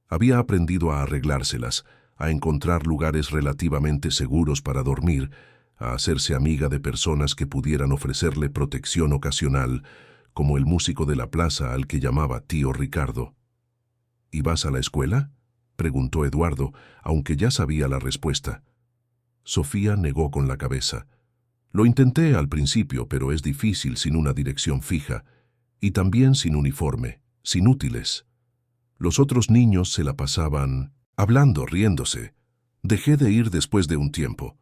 Había aprendido a arreglárselas, a encontrar lugares relativamente seguros para dormir, a hacerse amiga de personas que pudieran ofrecerle protección ocasional, como el músico de la plaza al que llamaba tío Ricardo. ¿Y vas a la escuela?, preguntó Eduardo, aunque ya sabía la respuesta. Sofía negó con la cabeza. Lo intenté al principio, pero es difícil sin una dirección fija, y también sin uniforme, sin útiles. Los otros niños se la pasaban hablando, riéndose. Dejé de ir después de un tiempo,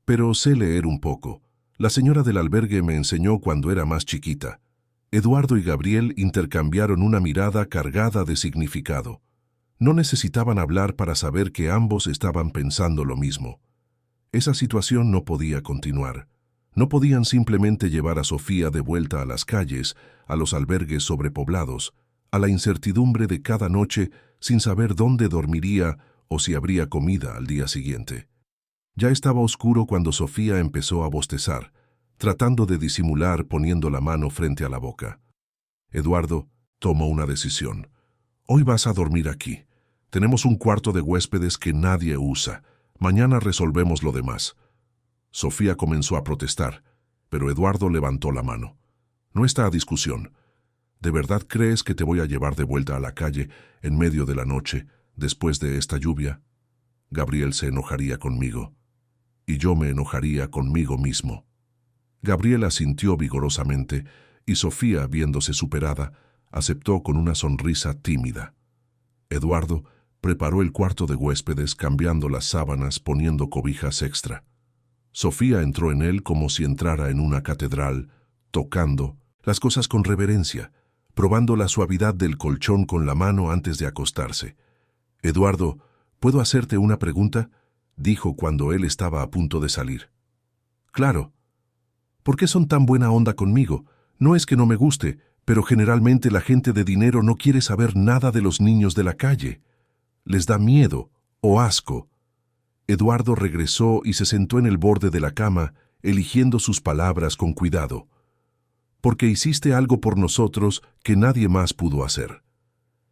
pero sé leer un poco. La señora del albergue me enseñó cuando era más chiquita. Eduardo y Gabriel intercambiaron una mirada cargada de significado. No necesitaban hablar para saber que ambos estaban pensando lo mismo. Esa situación no podía continuar. No podían simplemente llevar a Sofía de vuelta a las calles, a los albergues sobrepoblados, a la incertidumbre de cada noche sin saber dónde dormiría o si habría comida al día siguiente. Ya estaba oscuro cuando Sofía empezó a bostezar, tratando de disimular poniendo la mano frente a la boca. Eduardo tomó una decisión. Hoy vas a dormir aquí. Tenemos un cuarto de huéspedes que nadie usa. Mañana resolvemos lo demás. Sofía comenzó a protestar, pero Eduardo levantó la mano. No está a discusión. ¿De verdad crees que te voy a llevar de vuelta a la calle en medio de la noche, después de esta lluvia? Gabriel se enojaría conmigo, y yo me enojaría conmigo mismo. Gabriel asintió vigorosamente, y Sofía, viéndose superada, aceptó con una sonrisa tímida. Eduardo preparó el cuarto de huéspedes cambiando las sábanas, poniendo cobijas extra. Sofía entró en él como si entrara en una catedral, tocando las cosas con reverencia, probando la suavidad del colchón con la mano antes de acostarse. «Eduardo, ¿puedo hacerte una pregunta?», dijo cuando él estaba a punto de salir. «Claro. ¿Por qué son tan buena onda conmigo? No es que no me guste, pero generalmente la gente de dinero no quiere saber nada de los niños de la calle. Les da miedo o asco». Eduardo regresó y se sentó en el borde de la cama, eligiendo sus palabras con cuidado. «Porque hiciste algo por nosotros que nadie más pudo hacer.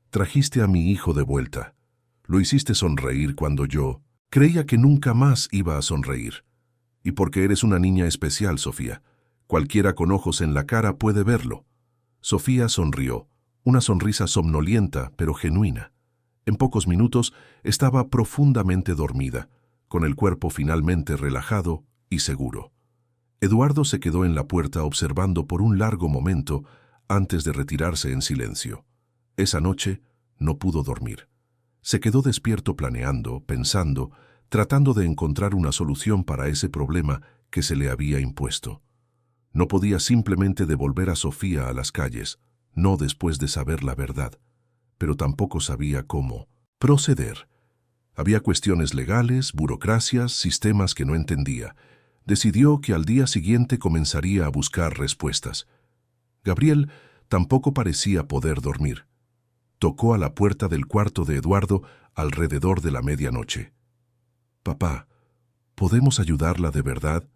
Trajiste a mi hijo de vuelta. Lo hiciste sonreír cuando yo creía que nunca más iba a sonreír. Y porque eres una niña especial, Sofía. Cualquiera con ojos en la cara puede verlo». Sofía sonrió, una sonrisa somnolienta pero genuina. En pocos minutos estaba profundamente dormida, con el cuerpo finalmente relajado y seguro. Eduardo se quedó en la puerta observando por un largo momento antes de retirarse en silencio. Esa noche no pudo dormir. Se quedó despierto planeando, pensando, tratando de encontrar una solución para ese problema que se le había impuesto. No podía simplemente devolver a Sofía a las calles, no después de saber la verdad, pero tampoco sabía cómo proceder. Había cuestiones legales, burocracias, sistemas que no entendía. Decidió que al día siguiente comenzaría a buscar respuestas. Gabriel tampoco parecía poder dormir. Tocó a la puerta del cuarto de Eduardo alrededor de la medianoche. «Papá, ¿podemos ayudarla de verdad?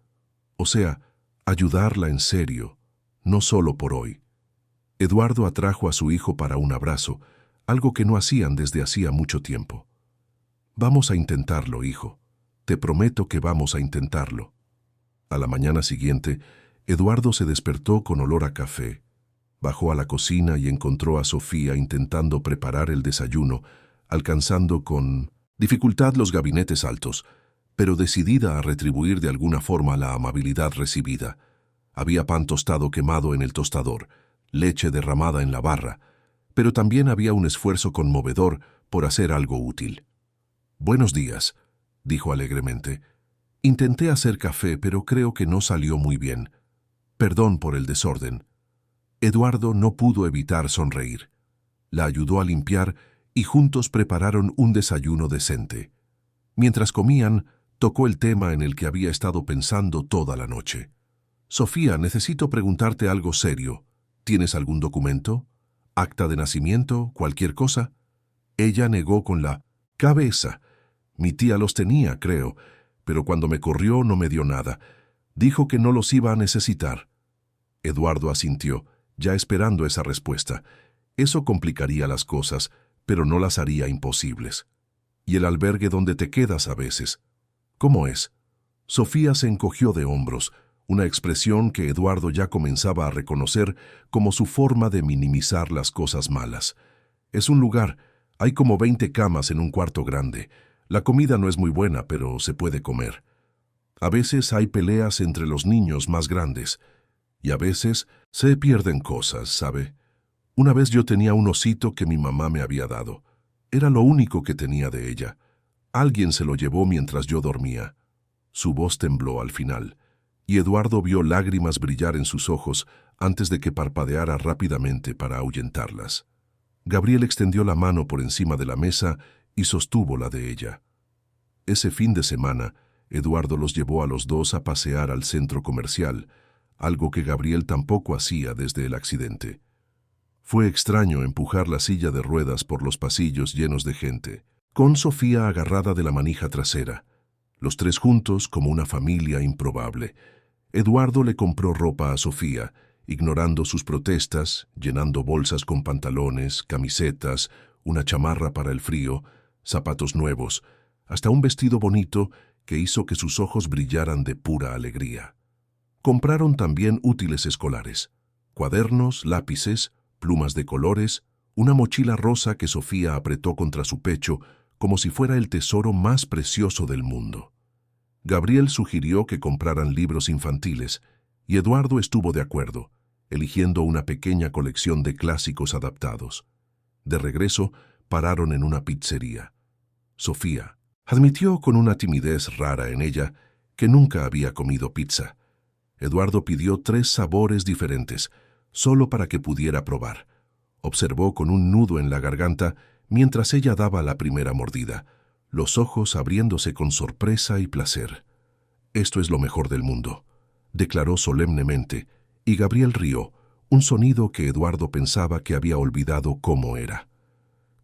O sea, ayudarla en serio, no solo por hoy». Eduardo atrajo a su hijo para un abrazo, algo que no hacían desde hacía mucho tiempo. «Vamos a intentarlo, hijo. Te prometo que vamos a intentarlo». A la mañana siguiente, Eduardo se despertó con olor a café. Bajó a la cocina y encontró a Sofía intentando preparar el desayuno, alcanzando con dificultad los gabinetes altos, pero decidida a retribuir de alguna forma la amabilidad recibida. Había pan tostado quemado en el tostador, leche derramada en la barra, pero también había un esfuerzo conmovedor por hacer algo útil. «Buenos días», dijo alegremente. «Intenté hacer café, pero creo que no salió muy bien. Perdón por el desorden». Eduardo no pudo evitar sonreír. La ayudó a limpiar y juntos prepararon un desayuno decente. Mientras comían, tocó el tema en el que había estado pensando toda la noche. «Sofía, necesito preguntarte algo serio. ¿Tienes algún documento? ¿Acta de nacimiento? ¿Cualquier cosa?» Ella negó con la cabeza. «Mi tía los tenía, creo, pero cuando me corrió no me dio nada. Dijo que no los iba a necesitar». Eduardo asintió, ya esperando esa respuesta. Eso complicaría las cosas, pero no las haría imposibles. ¿Y el albergue donde te quedas a veces? ¿Cómo es? Sofía se encogió de hombros, una expresión que Eduardo ya comenzaba a reconocer como su forma de minimizar las cosas malas. Es un lugar, hay como 20 camas en un cuarto grande. La comida no es muy buena, pero se puede comer. A veces hay peleas entre los niños más grandes, y a veces se pierden cosas, ¿sabe? Una vez yo tenía un osito que mi mamá me había dado. Era lo único que tenía de ella. Alguien se lo llevó mientras yo dormía. Su voz tembló al final, y Eduardo vio lágrimas brillar en sus ojos antes de que parpadeara rápidamente para ahuyentarlas. Gabriel extendió la mano por encima de la mesa y sostuvo la de ella. Ese fin de semana, Eduardo los llevó a los dos a pasear al centro comercial, algo que Gabriel tampoco hacía desde el accidente. Fue extraño empujar la silla de ruedas por los pasillos llenos de gente, con Sofía agarrada de la manija trasera. Los tres juntos como una familia improbable. Eduardo le compró ropa a Sofía, ignorando sus protestas, llenando bolsas con pantalones, camisetas, una chamarra para el frío, zapatos nuevos, hasta un vestido bonito que hizo que sus ojos brillaran de pura alegría. Compraron también útiles escolares, cuadernos, lápices, plumas de colores, una mochila rosa que Sofía apretó contra su pecho como si fuera el tesoro más precioso del mundo. Gabriel sugirió que compraran libros infantiles, y Eduardo estuvo de acuerdo, eligiendo una pequeña colección de clásicos adaptados. De regreso, pararon en una pizzería. Sofía admitió con una timidez rara en ella que nunca había comido pizza. Eduardo pidió 3 sabores diferentes, solo para que pudiera probar. Observó con un nudo en la garganta mientras ella daba la primera mordida, los ojos abriéndose con sorpresa y placer. «Esto es lo mejor del mundo», declaró solemnemente, y Gabriel rió, un sonido que Eduardo pensaba que había olvidado cómo era.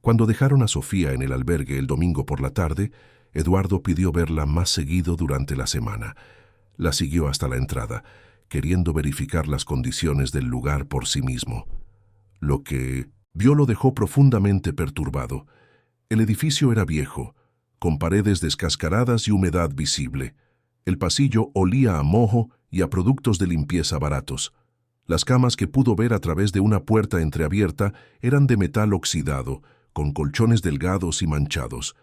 Cuando dejaron a Sofía en el albergue el domingo por la tarde, Eduardo pidió verla más seguido durante la semana. La siguió hasta la entrada, queriendo verificar las condiciones del lugar por sí mismo. Lo que vio lo dejó profundamente perturbado. El edificio era viejo, con paredes descascaradas y humedad visible. El pasillo olía a moho y a productos de limpieza baratos. Las camas que pudo ver a través de una puerta entreabierta eran de metal oxidado, con colchones delgados y manchados.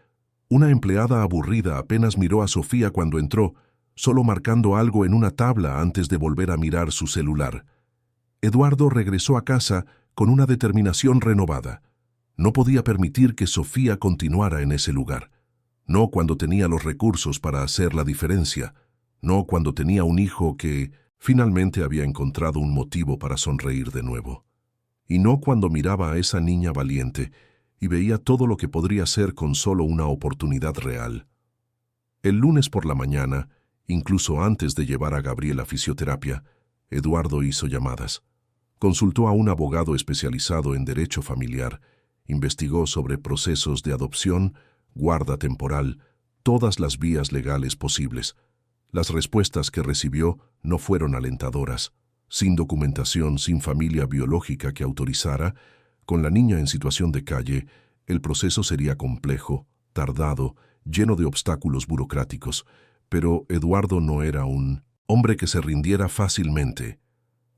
Una empleada aburrida apenas miró a Sofía cuando entró, solo marcando algo en una tabla antes de volver a mirar su celular. Eduardo regresó a casa con una determinación renovada. No podía permitir que Sofía continuara en ese lugar. No cuando tenía los recursos para hacer la diferencia. No cuando tenía un hijo que finalmente había encontrado un motivo para sonreír de nuevo. Y no cuando miraba a esa niña valiente y veía todo lo que podría ser con solo una oportunidad real. El lunes por la mañana, incluso antes de llevar a Gabriel a fisioterapia, Eduardo hizo llamadas. Consultó a un abogado especializado en derecho familiar, investigó sobre procesos de adopción, guarda temporal, todas las vías legales posibles. Las respuestas que recibió no fueron alentadoras. Sin documentación, sin familia biológica que autorizara, con la niña en situación de calle, el proceso sería complejo, tardado, lleno de obstáculos burocráticos. Pero Eduardo no era un hombre que se rindiera fácilmente.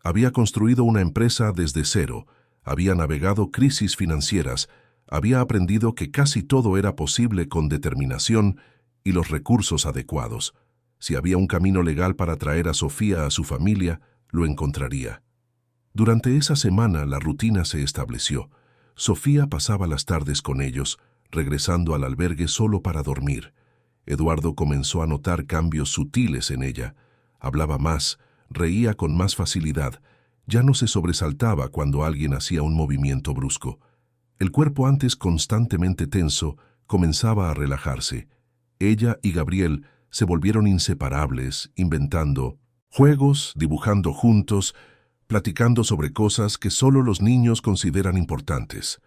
Había construido una empresa desde cero, había navegado crisis financieras, había aprendido que casi todo era posible con determinación y los recursos adecuados. Si había un camino legal para traer a Sofía a su familia, lo encontraría. Durante esa semana la rutina se estableció. Sofía pasaba las tardes con ellos, regresando al albergue solo para dormir. Eduardo comenzó a notar cambios sutiles en ella. Hablaba más, reía con más facilidad. Ya no se sobresaltaba cuando alguien hacía un movimiento brusco. El cuerpo antes constantemente tenso comenzaba a relajarse. Ella y Gabriel se volvieron inseparables, inventando juegos, dibujando juntos, platicando sobre cosas que solo los niños consideran importantes.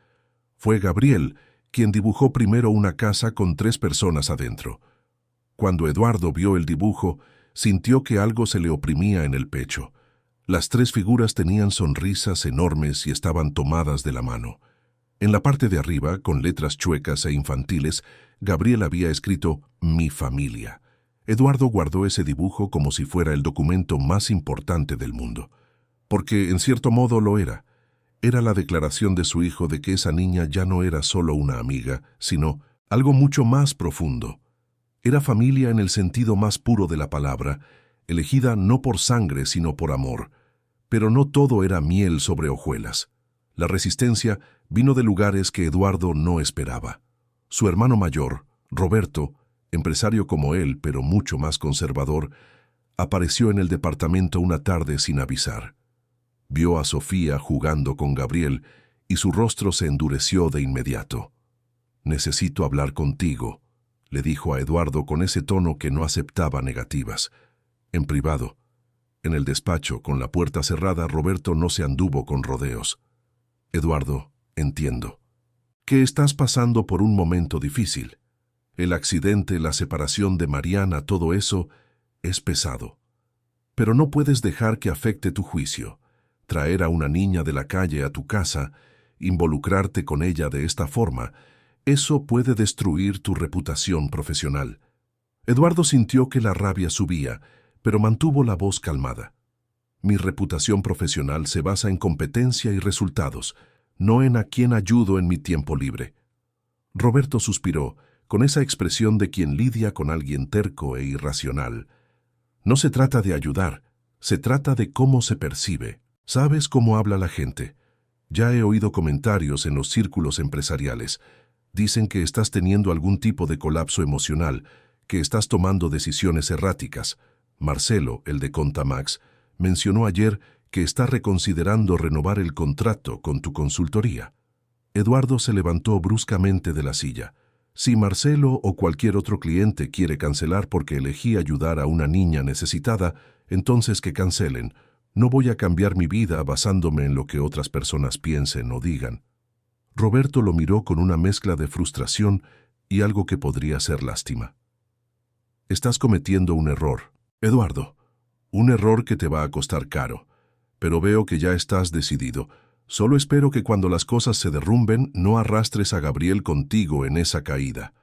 Fue Gabriel quien dibujó primero una casa con 3 personas adentro. Cuando Eduardo vio el dibujo, sintió que algo se le oprimía en el pecho. Las 3 figuras tenían sonrisas enormes y estaban tomadas de la mano. En la parte de arriba, con letras chuecas e infantiles, Gabriel había escrito «Mi familia». Eduardo guardó ese dibujo como si fuera el documento más importante del mundo. Porque, en cierto modo, lo era. Era la declaración de su hijo de que esa niña ya no era solo una amiga, sino algo mucho más profundo. Era familia en el sentido más puro de la palabra, elegida no por sangre, sino por amor. Pero no todo era miel sobre hojuelas. La resistencia vino de lugares que Eduardo no esperaba. Su hermano mayor, Roberto, empresario como él, pero mucho más conservador, apareció en el departamento una tarde sin avisar. Vio a Sofía jugando con Gabriel y su rostro se endureció de inmediato. «Necesito hablar contigo», le dijo a Eduardo con ese tono que no aceptaba negativas. En privado, en el despacho, con la puerta cerrada, Roberto no se anduvo con rodeos. «Eduardo, entiendo que estás pasando por un momento difícil. El accidente, la separación de Mariana, todo eso es pesado. Pero no puedes dejar que afecte tu juicio. Traer a una niña de la calle a tu casa, involucrarte con ella de esta forma, eso puede destruir tu reputación profesional». Eduardo sintió que la rabia subía, pero mantuvo la voz calmada. «Mi reputación profesional se basa en competencia y resultados, no en a quién ayudo en mi tiempo libre». Roberto suspiró, con esa expresión de quien lidia con alguien terco e irracional. «No se trata de ayudar, se trata de cómo se percibe. ¿Sabes cómo habla la gente? Ya he oído comentarios en los círculos empresariales. Dicen que estás teniendo algún tipo de colapso emocional, que estás tomando decisiones erráticas. Marcelo, el de Contamax, mencionó ayer que está reconsiderando renovar el contrato con tu consultoría». Eduardo se levantó bruscamente de la silla. «Si Marcelo o cualquier otro cliente quiere cancelar porque elegí ayudar a una niña necesitada, entonces que cancelen. No voy a cambiar mi vida basándome en lo que otras personas piensen o digan». Roberto lo miró con una mezcla de frustración y algo que podría ser lástima. «Estás cometiendo un error, Eduardo. Un error que te va a costar caro. Pero veo que ya estás decidido. Solo espero que cuando las cosas se derrumben no arrastres a Gabriel contigo en esa caída».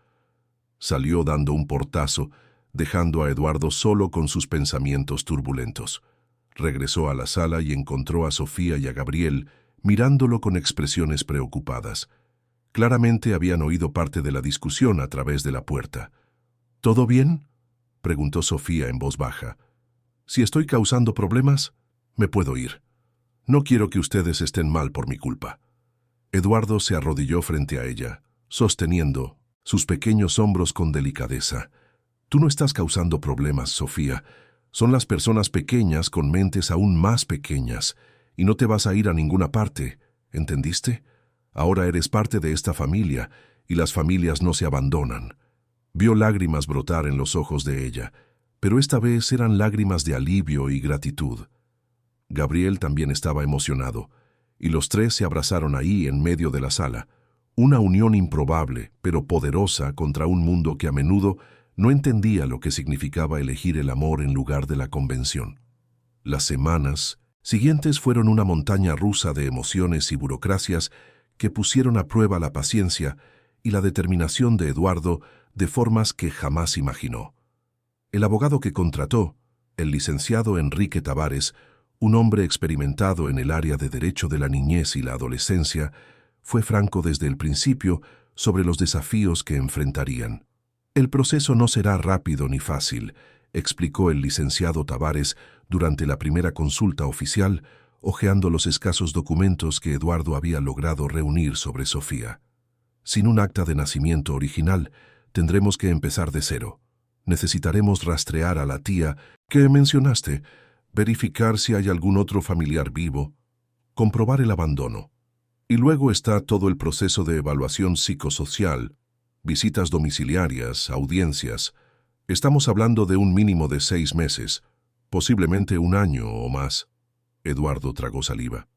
Salió dando un portazo, dejando a Eduardo solo con sus pensamientos turbulentos. Regresó a la sala y encontró a Sofía y a Gabriel mirándolo con expresiones preocupadas. Claramente habían oído parte de la discusión a través de la puerta. «¿Todo bien?», preguntó Sofía en voz baja. «Si estoy causando problemas, me puedo ir. No quiero que ustedes estén mal por mi culpa». Eduardo se arrodilló frente a ella, sosteniendo sus pequeños hombros con delicadeza. «Tú no estás causando problemas, Sofía. Son las personas pequeñas con mentes aún más pequeñas, y no te vas a ir a ninguna parte, ¿entendiste? Ahora eres parte de esta familia, y las familias no se abandonan». Vio lágrimas brotar en los ojos de ella, pero esta vez eran lágrimas de alivio y gratitud. Gabriel también estaba emocionado, y los tres se abrazaron ahí en medio de la sala, una unión improbable, pero poderosa contra un mundo que a menudo no entendía lo que significaba elegir el amor en lugar de la convención. Las semanas siguientes fueron una montaña rusa de emociones y burocracias que pusieron a prueba la paciencia y la determinación de Eduardo de formas que jamás imaginó. El abogado que contrató, el licenciado Enrique Tavares, un hombre experimentado en el área de derecho de la niñez y la adolescencia, fue franco desde el principio sobre los desafíos que enfrentarían. «El proceso no será rápido ni fácil», explicó el licenciado Tavares durante la primera consulta oficial, hojeando los escasos documentos que Eduardo había logrado reunir sobre Sofía. «Sin un acta de nacimiento original, tendremos que empezar de cero. Necesitaremos rastrear a la tía que mencionaste, verificar si hay algún otro familiar vivo, comprobar el abandono. Y luego está todo el proceso de evaluación psicosocial, visitas domiciliarias, audiencias. Estamos hablando de un mínimo de 6 meses, posiblemente 1 año o más». Eduardo tragó saliva.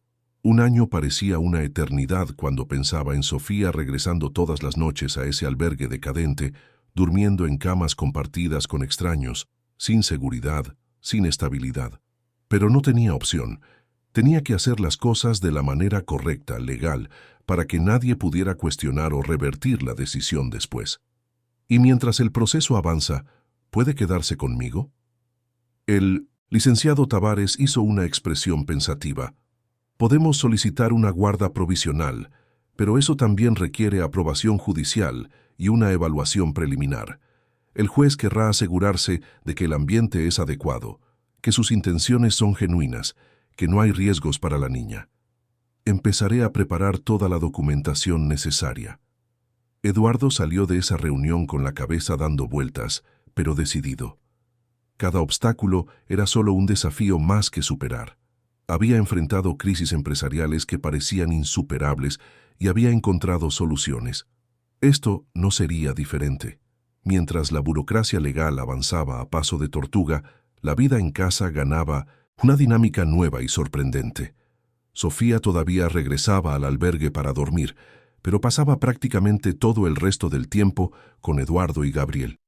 1 año parecía una eternidad cuando pensaba en Sofía regresando todas las noches a ese albergue decadente, durmiendo en camas compartidas con extraños, sin seguridad, sin estabilidad. Pero no tenía opción. Tenía que hacer las cosas de la manera correcta, legal, para que nadie pudiera cuestionar o revertir la decisión después. Y mientras el proceso avanza, ¿puede quedarse conmigo? El licenciado Tavares hizo una expresión pensativa. Podemos solicitar una guarda provisional, pero eso también requiere aprobación judicial y una evaluación preliminar. El juez querrá asegurarse de que el ambiente es adecuado, que sus intenciones son genuinas, que no hay riesgos para la niña. Empezaré a preparar toda la documentación necesaria. Eduardo salió de esa reunión con la cabeza dando vueltas, pero decidido. Cada obstáculo era solo un desafío más que superar. Había enfrentado crisis empresariales que parecían insuperables y había encontrado soluciones. Esto no sería diferente. Mientras la burocracia legal avanzaba a paso de tortuga, la vida en casa ganaba una dinámica nueva y sorprendente. Sofía todavía regresaba al albergue para dormir, pero pasaba prácticamente todo el resto del tiempo con Eduardo y Gabriel.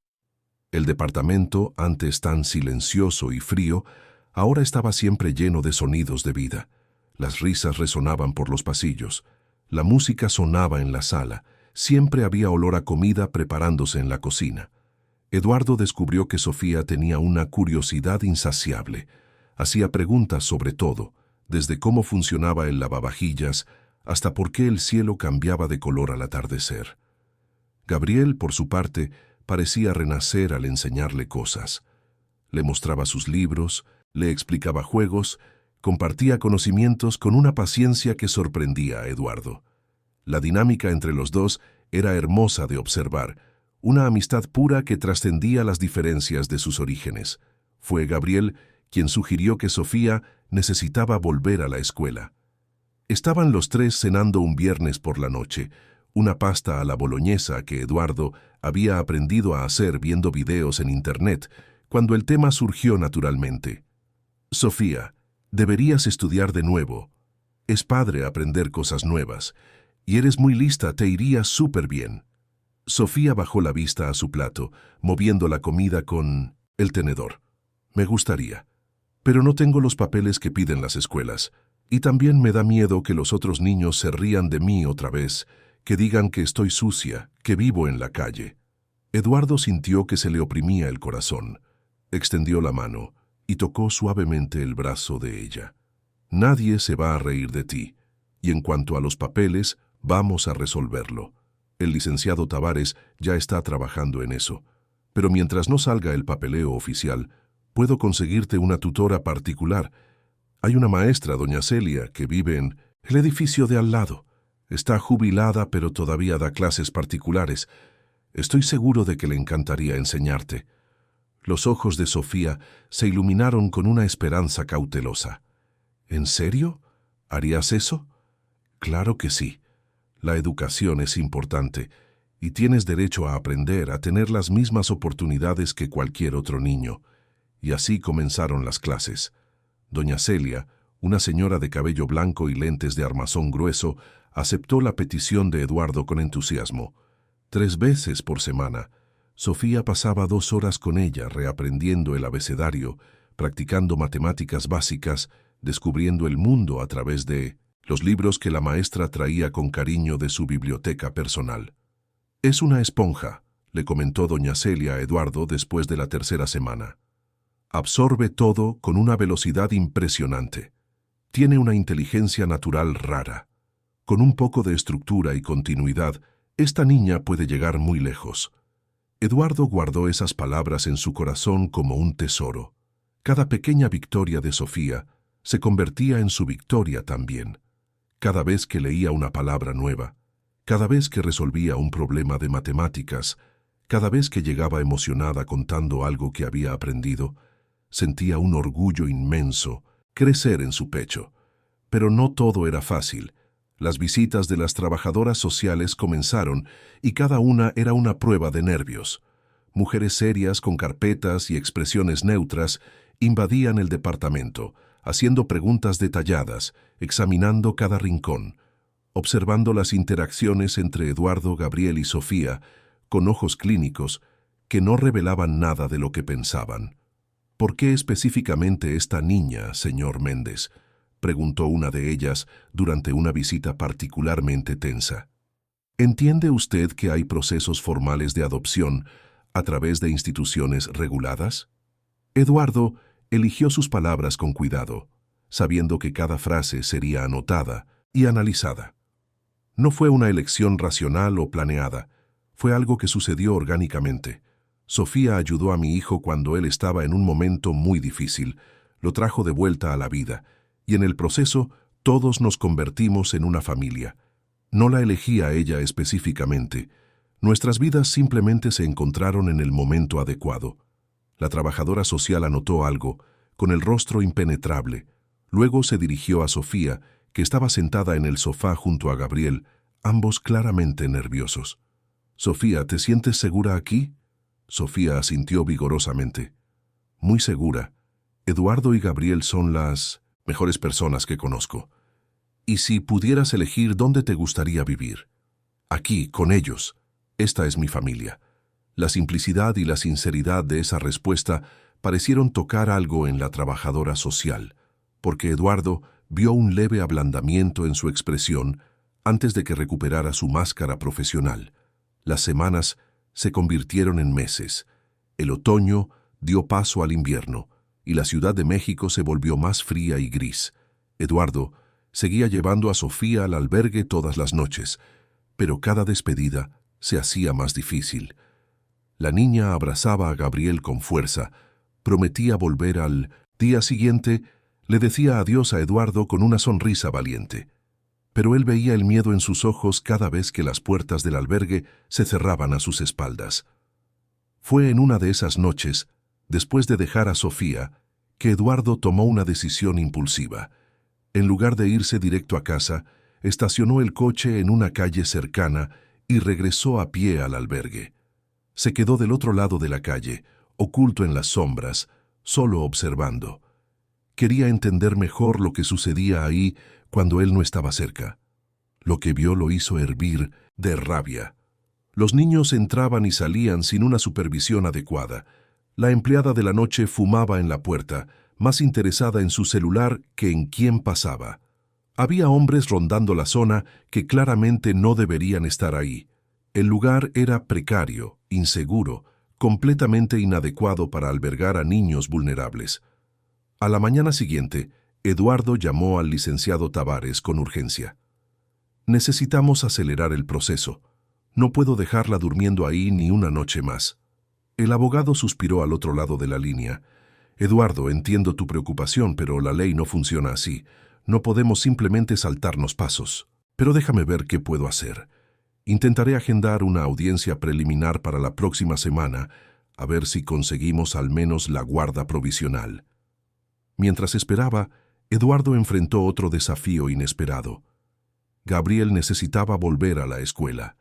El departamento, antes tan silencioso y frío, ahora estaba siempre lleno de sonidos de vida. Las risas resonaban por los pasillos. La música sonaba en la sala. Siempre había olor a comida preparándose en la cocina. Eduardo descubrió que Sofía tenía una curiosidad insaciable. Hacía preguntas sobre todo, desde cómo funcionaba el lavavajillas hasta por qué el cielo cambiaba de color al atardecer. Gabriel, por su parte, parecía renacer al enseñarle cosas. Le mostraba sus libros, le explicaba juegos, compartía conocimientos con una paciencia que sorprendía a Eduardo. La dinámica entre los dos era hermosa de observar, una amistad pura que trascendía las diferencias de sus orígenes. Fue Gabriel quien sugirió que Sofía necesitaba volver a la escuela. Estaban los tres cenando un viernes por la noche, una pasta a la boloñesa que Eduardo había aprendido a hacer viendo videos en internet, cuando el tema surgió naturalmente. Sofía, deberías estudiar de nuevo. Es padre aprender cosas nuevas. Y eres muy lista, te iría súper bien. Sofía bajó la vista a su plato, moviendo la comida con el tenedor. Me gustaría. Pero no tengo los papeles que piden las escuelas. Y también me da miedo que los otros niños se rían de mí otra vez, que digan que estoy sucia, que vivo en la calle. Eduardo sintió que se le oprimía el corazón. Extendió la mano y tocó suavemente el brazo de ella. Nadie se va a reír de ti. Y en cuanto a los papeles, vamos a resolverlo. El licenciado Tavares ya está trabajando en eso. Pero mientras no salga el papeleo oficial, puedo conseguirte una tutora particular. Hay una maestra, doña Celia, que vive en el edificio de al lado. Está jubilada, pero todavía da clases particulares. Estoy seguro de que le encantaría enseñarte. Los ojos de Sofía se iluminaron con una esperanza cautelosa. ¿En serio? ¿Harías eso? Claro que sí. La educación es importante y tienes derecho a aprender, a tener las mismas oportunidades que cualquier otro niño. Y así comenzaron las clases. Doña Celia, una señora de cabello blanco y lentes de armazón grueso, aceptó la petición de Eduardo con entusiasmo. 3 veces por semana, Sofía pasaba 2 horas con ella reaprendiendo el abecedario, practicando matemáticas básicas, descubriendo el mundo a través de los libros que la maestra traía con cariño de su biblioteca personal. Es una esponja, le comentó doña Celia a Eduardo después de la 3ª semana. Absorbe todo con una velocidad impresionante. Tiene una inteligencia natural rara. Con un poco de estructura y continuidad, esta niña puede llegar muy lejos. Eduardo guardó esas palabras en su corazón como un tesoro. Cada pequeña victoria de Sofía se convertía en su victoria también. Cada vez que leía una palabra nueva, cada vez que resolvía un problema de matemáticas, cada vez que llegaba emocionada contando algo que había aprendido, sentía un orgullo inmenso crecer en su pecho. Pero no todo era fácil. Las visitas de las trabajadoras sociales comenzaron y cada una era una prueba de nervios. Mujeres serias con carpetas y expresiones neutras invadían el departamento, haciendo preguntas detalladas, examinando cada rincón, observando las interacciones entre Eduardo, Gabriel y Sofía, con ojos clínicos que no revelaban nada de lo que pensaban. ¿Por qué específicamente esta niña, señor Méndez? preguntó una de ellas durante una visita particularmente tensa. ¿Entiende usted que hay procesos formales de adopción a través de instituciones reguladas? Eduardo eligió sus palabras con cuidado, sabiendo que cada frase sería anotada y analizada. No fue una elección racional o planeada, fue algo que sucedió orgánicamente. Sofía ayudó a mi hijo cuando él estaba en un momento muy difícil, lo trajo de vuelta a la vida, y en el proceso todos nos convertimos en una familia. No la elegí a ella específicamente. Nuestras vidas simplemente se encontraron en el momento adecuado. La trabajadora social anotó algo, con el rostro impenetrable. Luego se dirigió a Sofía, que estaba sentada en el sofá junto a Gabriel, ambos claramente nerviosos. «Sofía, ¿te sientes segura aquí?» Sofía asintió vigorosamente. «Muy segura. Eduardo y Gabriel son las mejores personas que conozco. ¿Y si pudieras elegir dónde te gustaría vivir?» «Aquí, con ellos. Esta es mi familia». La simplicidad y la sinceridad de esa respuesta parecieron tocar algo en la trabajadora social, porque Eduardo vio un leve ablandamiento en su expresión antes de que recuperara su máscara profesional. Las semanas se convirtieron en meses. El otoño dio paso al invierno y la Ciudad de México se volvió más fría y gris. Eduardo seguía llevando a Sofía al albergue todas las noches, pero cada despedida se hacía más difícil. La niña abrazaba a Gabriel con fuerza, prometía volver al día siguiente, le decía adiós a Eduardo con una sonrisa valiente. Pero él veía el miedo en sus ojos cada vez que las puertas del albergue se cerraban a sus espaldas. Fue en una de esas noches, después de dejar a Sofía, que Eduardo tomó una decisión impulsiva. En lugar de irse directo a casa, estacionó el coche en una calle cercana y regresó a pie al albergue. Se quedó del otro lado de la calle, oculto en las sombras, solo observando. Quería entender mejor lo que sucedía ahí cuando él no estaba cerca. Lo que vio lo hizo hervir de rabia. Los niños entraban y salían sin una supervisión adecuada. La empleada de la noche fumaba en la puerta, más interesada en su celular que en quién pasaba. Había hombres rondando la zona que claramente no deberían estar ahí. El lugar era precario, inseguro, completamente inadecuado para albergar a niños vulnerables. A la mañana siguiente, Eduardo llamó al licenciado Tavares con urgencia. «Necesitamos acelerar el proceso. No puedo dejarla durmiendo ahí ni una noche más». El abogado suspiró al otro lado de la línea. «Eduardo, entiendo tu preocupación, pero la ley no funciona así. No podemos simplemente saltarnos pasos. Pero déjame ver qué puedo hacer. Intentaré agendar una audiencia preliminar para la próxima semana, a ver si conseguimos al menos la guarda provisional». Mientras esperaba, Eduardo enfrentó otro desafío inesperado. Gabriel necesitaba volver a la escuela.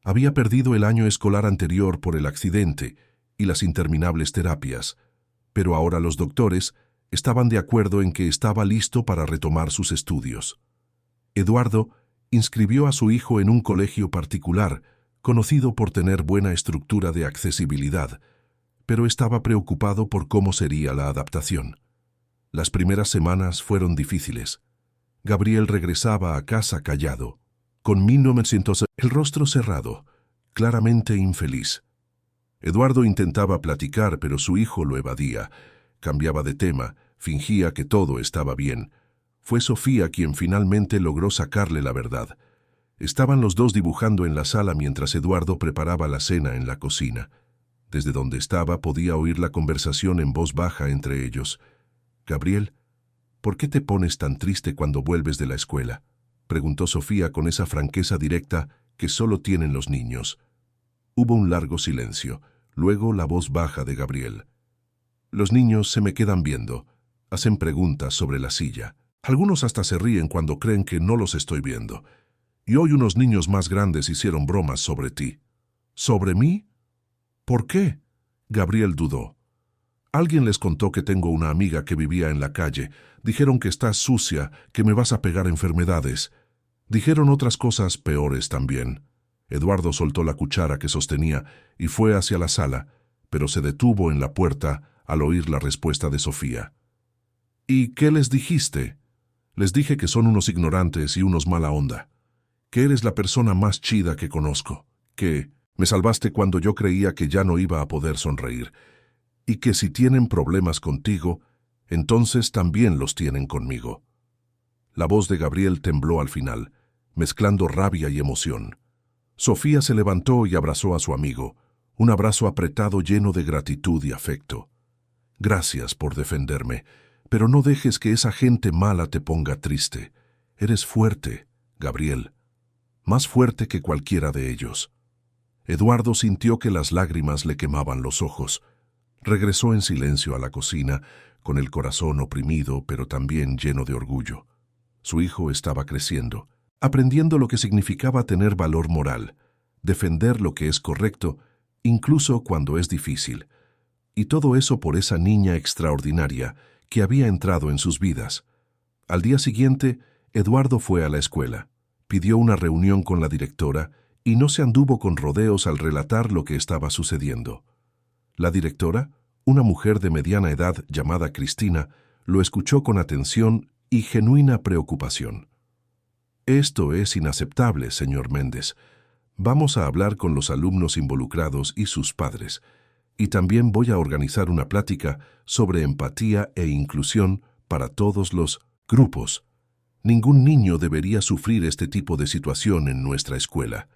Había perdido el año escolar anterior por el accidente y las interminables terapias, pero ahora los doctores estaban de acuerdo en que estaba listo para retomar sus estudios. Eduardo inscribió a su hijo en un colegio particular, conocido por tener buena estructura de accesibilidad, pero estaba preocupado por cómo sería la adaptación. Las primeras semanas fueron difíciles. Gabriel regresaba a casa callado, con 1900 el rostro cerrado, claramente infeliz. Eduardo intentaba platicar, pero su hijo lo evadía. Cambiaba de tema, fingía que todo estaba bien. Fue Sofía quien finalmente logró sacarle la verdad. Estaban los dos dibujando en la sala mientras Eduardo preparaba la cena en la cocina. Desde donde estaba podía oír la conversación en voz baja entre ellos. «Gabriel, ¿por qué te pones tan triste cuando vuelves de la escuela?», preguntó Sofía con esa franqueza directa que solo tienen los niños. Hubo un largo silencio, luego la voz baja de Gabriel. «Los niños se me quedan viendo, hacen preguntas sobre la silla. Algunos hasta se ríen cuando creen que no los estoy viendo. Y hoy unos niños más grandes hicieron bromas sobre ti». «¿Sobre mí? ¿Por qué?», Gabriel dudó. «Alguien les contó que tengo una amiga que vivía en la calle. Dijeron que estás sucia, que me vas a pegar enfermedades. Dijeron otras cosas peores también». Eduardo soltó la cuchara que sostenía y fue hacia la sala, pero se detuvo en la puerta al oír la respuesta de Sofía. «¿Y qué les dijiste?». Les dije que son unos ignorantes y unos mala onda, que eres la persona más chida que conozco, que me salvaste cuando yo creía que ya no iba a poder sonreír, y que si tienen problemas contigo, entonces también los tienen conmigo. La voz de Gabriel tembló al final, mezclando rabia y emoción. Sofía se levantó y abrazó a su amigo, un abrazo apretado lleno de gratitud y afecto. Gracias por defenderme, pero no dejes que esa gente mala te ponga triste. Eres fuerte, Gabriel, más fuerte que cualquiera de ellos. Eduardo sintió que las lágrimas le quemaban los ojos. Regresó en silencio a la cocina, con el corazón oprimido, pero también lleno de orgullo. Su hijo estaba creciendo, aprendiendo lo que significaba tener valor moral, defender lo que es correcto, incluso cuando es difícil. Y todo eso por esa niña extraordinaria que había entrado en sus vidas. Al día siguiente, Eduardo fue a la escuela, pidió una reunión con la directora y no se anduvo con rodeos al relatar lo que estaba sucediendo. La directora, una mujer de mediana edad llamada Cristina, lo escuchó con atención y genuina preocupación. Esto es inaceptable, señor Méndez. Vamos a hablar con los alumnos involucrados y sus padres, y también voy a organizar una plática sobre empatía e inclusión para todos los grupos. Ningún niño debería sufrir este tipo de situación en nuestra escuela.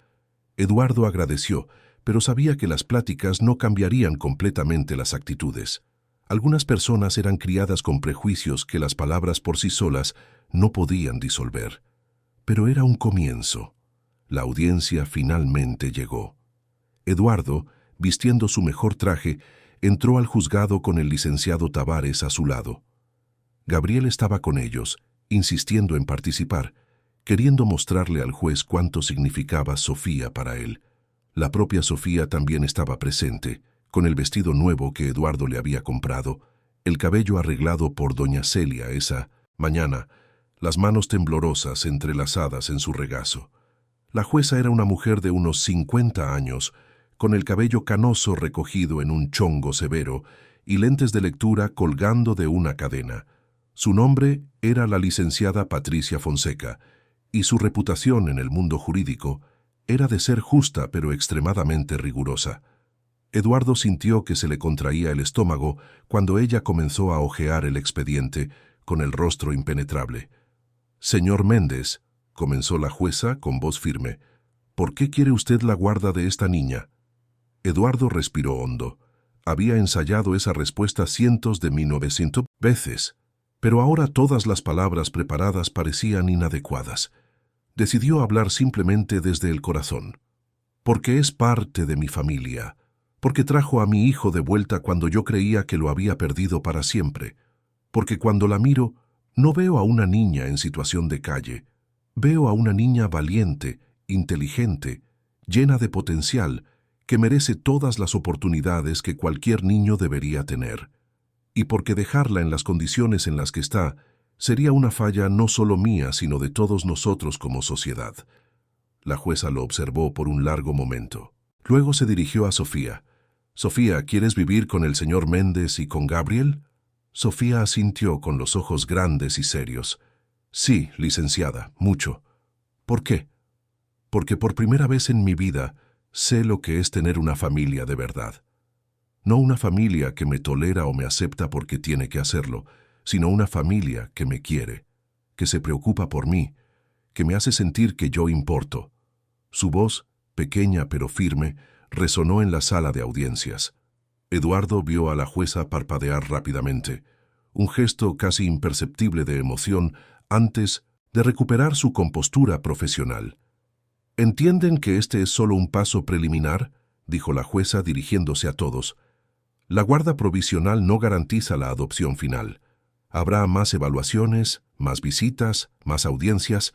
Eduardo agradeció, pero sabía que las pláticas no cambiarían completamente las actitudes. Algunas personas eran criadas con prejuicios que las palabras por sí solas no podían disolver. Pero era un comienzo. La audiencia finalmente llegó. Eduardo, vistiendo su mejor traje, entró al juzgado con el licenciado Tavares a su lado. Gabriel estaba con ellos, insistiendo en participar, queriendo mostrarle al juez cuánto significaba Sofía para él. La propia Sofía también estaba presente, con el vestido nuevo que Eduardo le había comprado, el cabello arreglado por doña Celia esa mañana, las manos temblorosas entrelazadas en su regazo. La jueza era una mujer de unos 50 años, con el cabello canoso recogido en un chongo severo y lentes de lectura colgando de una cadena. Su nombre era la licenciada Patricia Fonseca, y su reputación en el mundo jurídico era de ser justa pero extremadamente rigurosa. Eduardo sintió que se le contraía el estómago cuando ella comenzó a hojear el expediente con el rostro impenetrable. «Señor Méndez», comenzó la jueza con voz firme, «¿por qué quiere usted la guarda de esta niña?» Eduardo respiró hondo. Había ensayado esa respuesta cientos de 1900 veces, pero ahora todas las palabras preparadas parecían inadecuadas. Decidió hablar simplemente desde el corazón. «Porque es parte de mi familia, porque trajo a mi hijo de vuelta cuando yo creía que lo había perdido para siempre, porque cuando la miro, no veo a una niña en situación de calle, veo a una niña valiente, inteligente, llena de potencial, que merece todas las oportunidades que cualquier niño debería tener. Y porque dejarla en las condiciones en las que está, sería una falla no solo mía, sino de todos nosotros como sociedad». La jueza lo observó por un largo momento. Luego se dirigió a Sofía. «Sofía, ¿quieres vivir con el señor Méndez y con Gabriel?» Sofía asintió con los ojos grandes y serios. «Sí, licenciada, mucho». «¿Por qué?» «Porque por primera vez en mi vida sé lo que es tener una familia de verdad. No una familia que me tolera o me acepta porque tiene que hacerlo, sino una familia que me quiere, que se preocupa por mí, que me hace sentir que yo importo». Su voz, pequeña pero firme, resonó en la sala de audiencias. Eduardo vio a la jueza parpadear rápidamente, un gesto casi imperceptible de emoción antes de recuperar su compostura profesional. «¿Entienden que este es solo un paso preliminar?», dijo la jueza dirigiéndose a todos. «La guarda provisional no garantiza la adopción final. Habrá más evaluaciones, más visitas, más audiencias.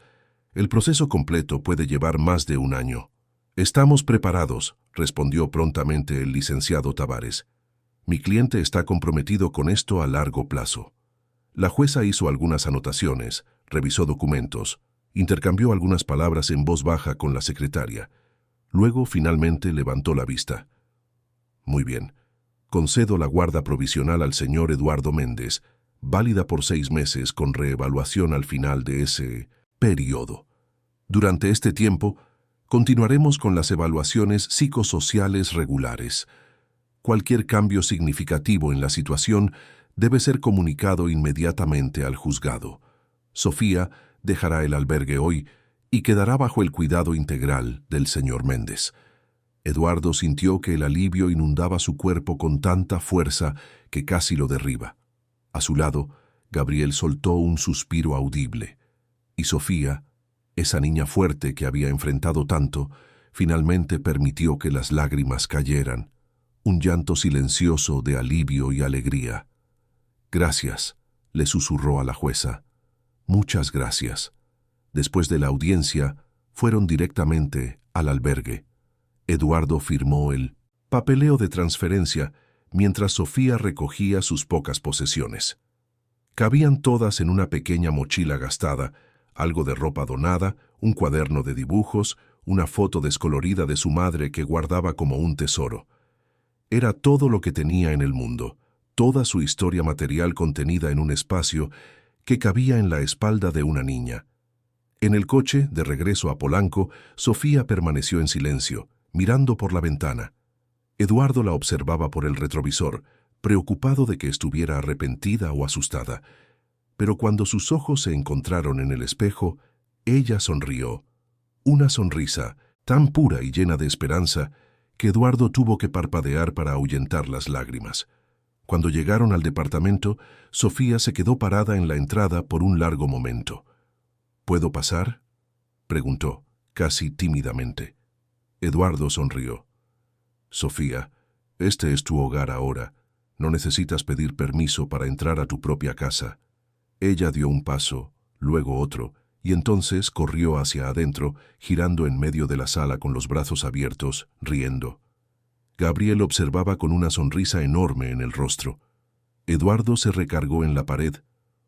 El proceso completo puede llevar más de un año». «Estamos preparados», respondió prontamente el licenciado Tavares. «Mi cliente está comprometido con esto a largo plazo». La jueza hizo algunas anotaciones, revisó documentos, intercambió algunas palabras en voz baja con la secretaria. Luego, finalmente, levantó la vista. «Muy bien. Concedo la guarda provisional al señor Eduardo Méndez, válida por 6 meses con reevaluación al final de ese periodo. Durante este tiempo, continuaremos con las evaluaciones psicosociales regulares. Cualquier cambio significativo en la situación debe ser comunicado inmediatamente al juzgado. Sofía dejará el albergue hoy y quedará bajo el cuidado integral del señor Méndez. Eduardo sintió que el alivio inundaba su cuerpo con tanta fuerza que casi lo derriba. A su lado, Gabriel soltó un suspiro audible, y Sofía, esa niña fuerte que había enfrentado tanto, finalmente permitió que las lágrimas cayeran, un llanto silencioso de alivio y alegría. «Gracias», le susurró a la jueza. «Muchas gracias». Después de la audiencia, fueron directamente al albergue. Eduardo firmó el papeleo de transferencia mientras Sofía recogía sus pocas posesiones. Cabían todas en una pequeña mochila gastada, algo de ropa donada, un cuaderno de dibujos, una foto descolorida de su madre que guardaba como un tesoro. Era todo lo que tenía en el mundo, toda su historia material contenida en un espacio que cabía en la espalda de una niña. En el coche, de regreso a Polanco, Sofía permaneció en silencio, mirando por la ventana. Eduardo la observaba por el retrovisor, preocupado de que estuviera arrepentida o asustada. Pero cuando sus ojos se encontraron en el espejo, ella sonrió. Una sonrisa tan pura y llena de esperanza que Eduardo tuvo que parpadear para ahuyentar las lágrimas. Cuando llegaron al departamento, Sofía se quedó parada en la entrada por un largo momento. «¿Puedo pasar?», preguntó, casi tímidamente. Eduardo sonrió. «Sofía, este es tu hogar ahora. No necesitas pedir permiso para entrar a tu propia casa». Ella dio un paso, luego otro, y entonces corrió hacia adentro, girando en medio de la sala con los brazos abiertos, riendo. Gabriel observaba con una sonrisa enorme en el rostro. Eduardo se recargó en la pared,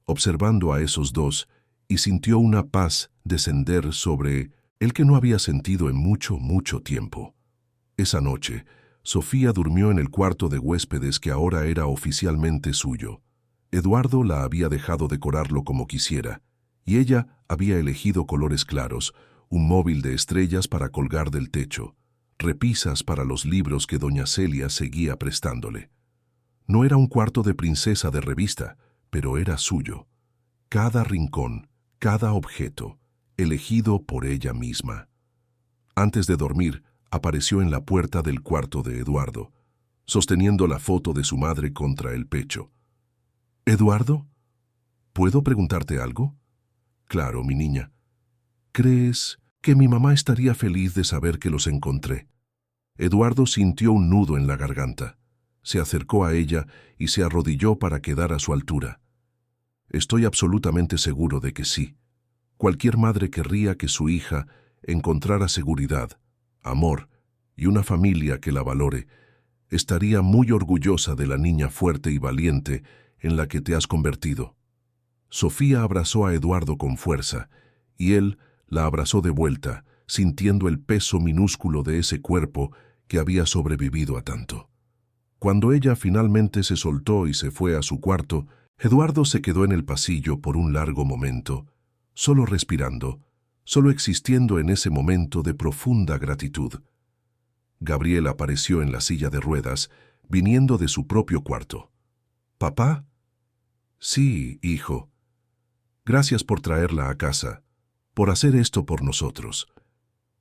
observando a esos dos, y sintió una paz descender sobre él que no había sentido en mucho, mucho tiempo. Esa noche, Sofía durmió en el cuarto de huéspedes que ahora era oficialmente suyo. Eduardo la había dejado decorarlo como quisiera, y ella había elegido colores claros, un móvil de estrellas para colgar del techo, repisas para los libros que doña Celia seguía prestándole. No era un cuarto de princesa de revista, pero era suyo. Cada rincón, cada objeto, elegido por ella misma. Antes de dormir, apareció en la puerta del cuarto de Eduardo, sosteniendo la foto de su madre contra el pecho. «¿Eduardo? ¿Puedo preguntarte algo?» «Claro, mi niña. ¿Crees que mi mamá estaría feliz de saber que los encontré?» Eduardo sintió un nudo en la garganta. Se acercó a ella y se arrodilló para quedar a su altura. «Estoy absolutamente seguro de que sí. Cualquier madre querría que su hija encontrara seguridad, amor y una familia que la valore. Estaría muy orgullosa de la niña fuerte y valiente en la que te has convertido». Sofía abrazó a Eduardo con fuerza, y él la abrazó de vuelta, sintiendo el peso minúsculo de ese cuerpo que había sobrevivido a tanto. Cuando ella finalmente se soltó y se fue a su cuarto, Eduardo se quedó en el pasillo por un largo momento, solo respirando, solo existiendo en ese momento de profunda gratitud. Gabriel apareció en la silla de ruedas, viniendo de su propio cuarto. «¿Papá?» «Sí, hijo. Gracias por traerla a casa, por hacer esto por nosotros».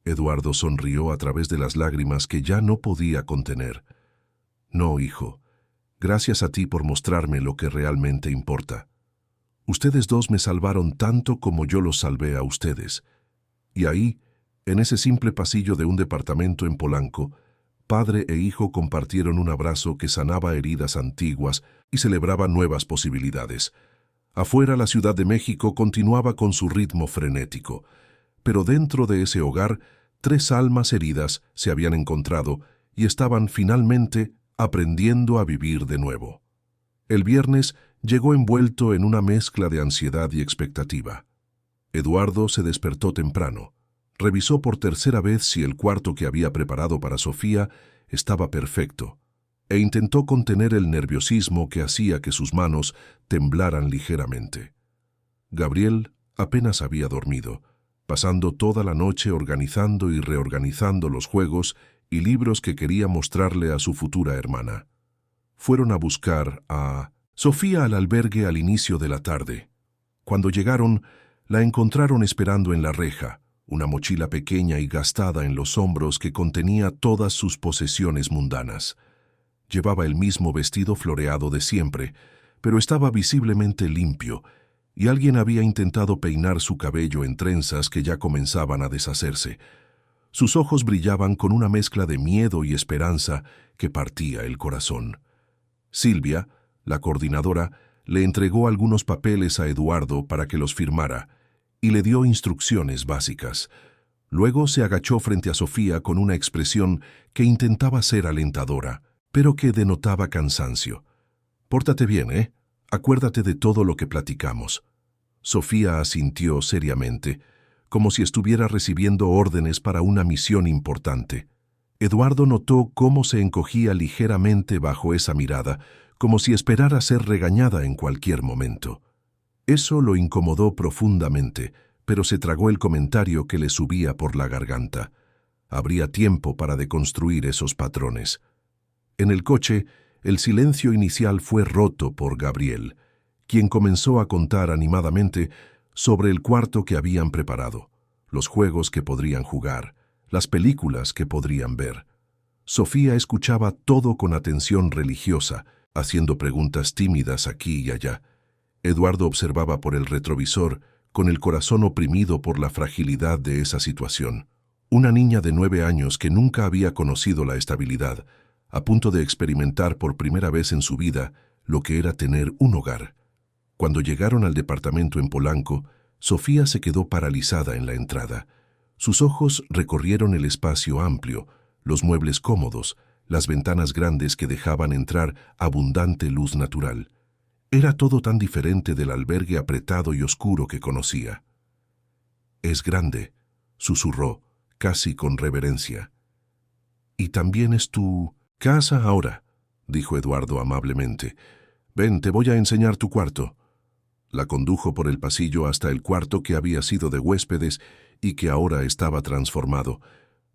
Eduardo sonrió a través de las lágrimas que ya no podía contener. «No, hijo. Gracias a ti por mostrarme lo que realmente importa. Ustedes dos me salvaron tanto como yo los salvé a ustedes». Y ahí, en ese simple pasillo de un departamento en Polanco, padre e hijo compartieron un abrazo que sanaba heridas antiguas y celebraba nuevas posibilidades. Afuera, la Ciudad de México continuaba con su ritmo frenético, pero dentro de ese hogar, 3 almas heridas se habían encontrado y estaban finalmente aprendiendo a vivir de nuevo. El viernes llegó envuelto en una mezcla de ansiedad y expectativa. Eduardo se despertó temprano. Revisó por tercera vez si el cuarto que había preparado para Sofía estaba perfecto. e intentó contener el nerviosismo que hacía que sus manos temblaran ligeramente. Gabriel apenas había dormido, pasando toda la noche organizando y reorganizando los juegos y libros que quería mostrarle a su futura hermana. Fueron a buscar a Sofía al albergue al inicio de la tarde. Cuando llegaron, la encontraron esperando en la reja, una mochila pequeña y gastada en los hombros que contenía todas sus posesiones mundanas. Llevaba el mismo vestido floreado de siempre, pero estaba visiblemente limpio, y alguien había intentado peinar su cabello en trenzas que ya comenzaban a deshacerse. Sus ojos brillaban con una mezcla de miedo y esperanza que partía el corazón. Silvia, la coordinadora, le entregó algunos papeles a Eduardo para que los firmara y le dio instrucciones básicas. Luego se agachó frente a Sofía con una expresión que intentaba ser alentadora, pero que denotaba cansancio. «Pórtate bien, ¿eh? Acuérdate de todo lo que platicamos». Sofía asintió seriamente, como si estuviera recibiendo órdenes para una misión importante. Eduardo notó cómo se encogía ligeramente bajo esa mirada, como si esperara ser regañada en cualquier momento. Eso lo incomodó profundamente, pero se tragó el comentario que le subía por la garganta. Habría tiempo para deconstruir esos patrones. En el coche, el silencio inicial fue roto por Gabriel, quien comenzó a contar animadamente sobre el cuarto que habían preparado, los juegos que podrían jugar, las películas que podrían ver. Sofía escuchaba todo con atención religiosa, haciendo preguntas tímidas aquí y allá. Eduardo observaba por el retrovisor, con el corazón oprimido por la fragilidad de esa situación. Una niña de 9 años que nunca había conocido la estabilidad, a punto de experimentar por primera vez en su vida lo que era tener un hogar. Cuando llegaron al departamento en Polanco, Sofía se quedó paralizada en la entrada. Sus ojos recorrieron el espacio amplio, los muebles cómodos, las ventanas grandes que dejaban entrar abundante luz natural. Era todo tan diferente del albergue apretado y oscuro que conocía. «Es grande», susurró, casi con reverencia. «Y también es tu casa ahora», dijo Eduardo amablemente. «Ven, te voy a enseñar tu cuarto». La condujo por el pasillo hasta el cuarto que había sido de huéspedes y que ahora estaba transformado.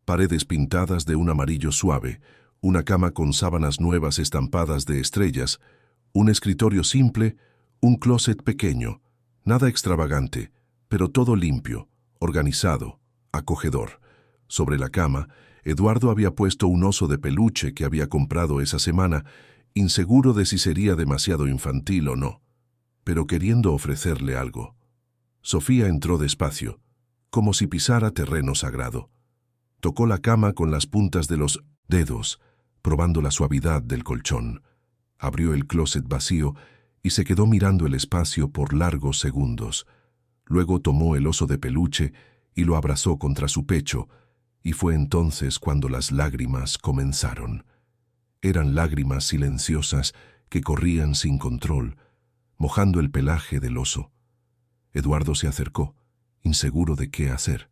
Paredes pintadas de un amarillo suave, una cama con sábanas nuevas estampadas de estrellas, un escritorio simple, un closet pequeño, nada extravagante, pero todo limpio, organizado, acogedor. Sobre la cama, Eduardo había puesto un oso de peluche que había comprado esa semana, inseguro de si sería demasiado infantil o no, pero queriendo ofrecerle algo. Sofía entró despacio, como si pisara terreno sagrado. Tocó la cama con las puntas de los dedos, probando la suavidad del colchón. Abrió el closet vacío y se quedó mirando el espacio por largos segundos. Luego tomó el oso de peluche y lo abrazó contra su pecho, y fue entonces cuando las lágrimas comenzaron. Eran lágrimas silenciosas que corrían sin control, mojando el pelaje del oso. Eduardo se acercó, inseguro de qué hacer.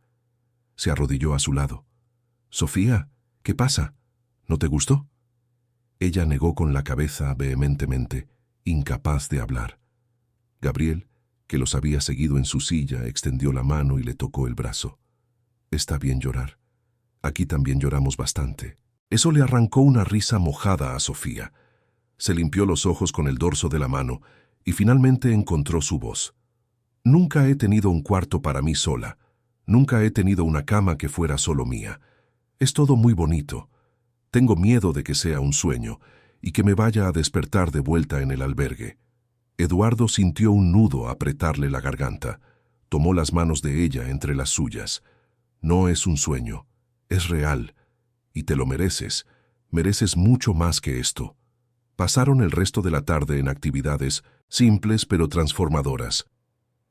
Se arrodilló a su lado. «Sofía, ¿qué pasa? ¿No te gustó?» Ella negó con la cabeza vehementemente, incapaz de hablar. Gabriel, que los había seguido en su silla, extendió la mano y le tocó el brazo. «Está bien llorar. Aquí también lloramos bastante». Eso le arrancó una risa mojada a Sofía. Se limpió los ojos con el dorso de la mano y finalmente encontró su voz. «Nunca he tenido un cuarto para mí sola. Nunca he tenido una cama que fuera solo mía. Es todo muy bonito. Tengo miedo de que sea un sueño y que me vaya a despertar de vuelta en el albergue». Eduardo sintió un nudo apretarle la garganta. Tomó las manos de ella entre las suyas. «No es un sueño, es real. Y te lo mereces. Mereces mucho más que esto». Pasaron el resto de la tarde en actividades simples pero transformadoras.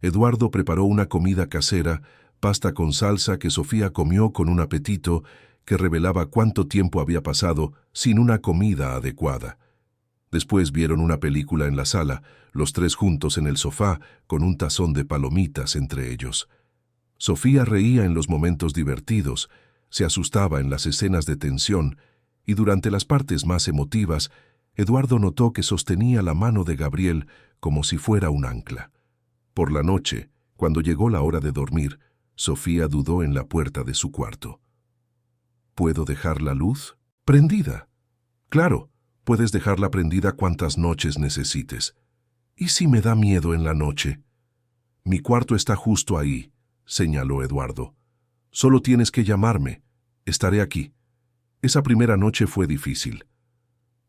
Eduardo preparó una comida casera, pasta con salsa que Sofía comió con un apetito que revelaba cuánto tiempo había pasado sin una comida adecuada. Después vieron una película en la sala, los tres juntos en el sofá, con un tazón de palomitas entre ellos. Sofía reía en los momentos divertidos, se asustaba en las escenas de tensión y durante las partes más emotivas, Eduardo notó que sostenía la mano de Gabriel como si fuera un ancla. Por la noche, cuando llegó la hora de dormir, Sofía dudó en la puerta de su cuarto. ¿Puedo dejar la luz? ¿Prendida? Claro, puedes dejarla prendida cuantas noches necesites. ¿Y si me da miedo en la noche? Mi cuarto está justo ahí, señaló Eduardo. Solo tienes que llamarme. Estaré aquí. Esa primera noche fue difícil.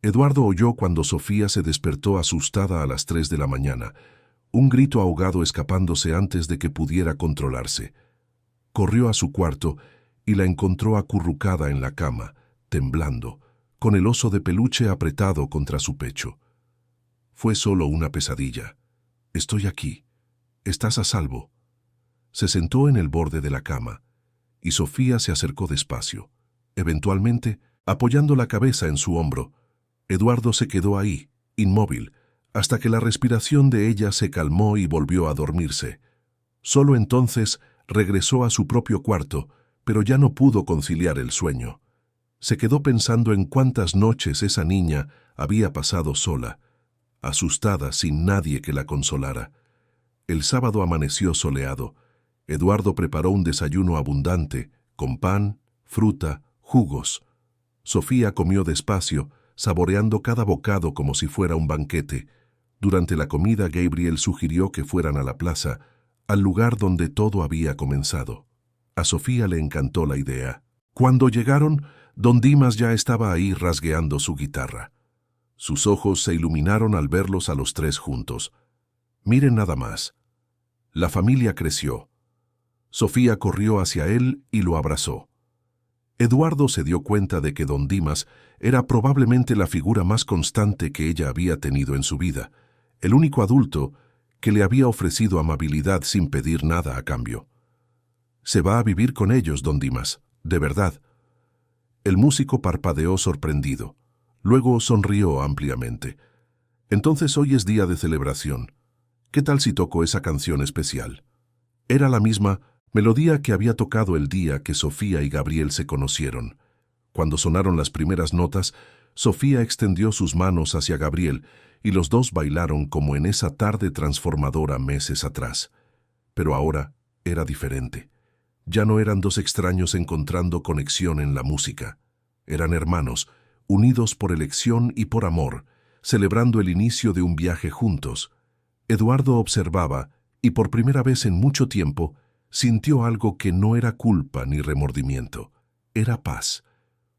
Eduardo oyó cuando Sofía se despertó asustada a las 3 de la mañana, un grito ahogado escapándose antes de que pudiera controlarse. Corrió a su cuarto y la encontró acurrucada en la cama, temblando, con el oso de peluche apretado contra su pecho. Fue solo una pesadilla. Estoy aquí. Estás a salvo. Se sentó en el borde de la cama, y Sofía se acercó despacio. Eventualmente, apoyando la cabeza en su hombro, Eduardo se quedó ahí, inmóvil, hasta que la respiración de ella se calmó y volvió a dormirse. Solo entonces regresó a su propio cuarto, pero ya no pudo conciliar el sueño. Se quedó pensando en cuántas noches esa niña había pasado sola, asustada sin nadie que la consolara. El sábado amaneció soleado. Eduardo preparó un desayuno abundante, con pan, fruta, jugos. Sofía comió despacio, saboreando cada bocado como si fuera un banquete. Durante la comida, Gabriel sugirió que fueran a la plaza, al lugar donde todo había comenzado. A Sofía le encantó la idea. Cuando llegaron, don Dimas ya estaba ahí rasgueando su guitarra. Sus ojos se iluminaron al verlos a los tres juntos. Miren nada más. La familia creció. Sofía corrió hacia él y lo abrazó. Eduardo se dio cuenta de que don Dimas era probablemente la figura más constante que ella había tenido en su vida, el único adulto que le había ofrecido amabilidad sin pedir nada a cambio. «Se va a vivir con ellos, don Dimas, de verdad». El músico parpadeó sorprendido. Luego sonrió ampliamente. «Entonces hoy es día de celebración. ¿Qué tal si toco esa canción especial?» Era la misma melodía que había tocado el día que Sofía y Gabriel se conocieron. Cuando sonaron las primeras notas, Sofía extendió sus manos hacia Gabriel y los dos bailaron como en esa tarde transformadora meses atrás. Pero ahora era diferente. Ya no eran dos extraños encontrando conexión en la música. Eran hermanos, unidos por elección y por amor, celebrando el inicio de un viaje juntos. Eduardo observaba, y por primera vez en mucho tiempo, sintió algo que no era culpa ni remordimiento. Era paz.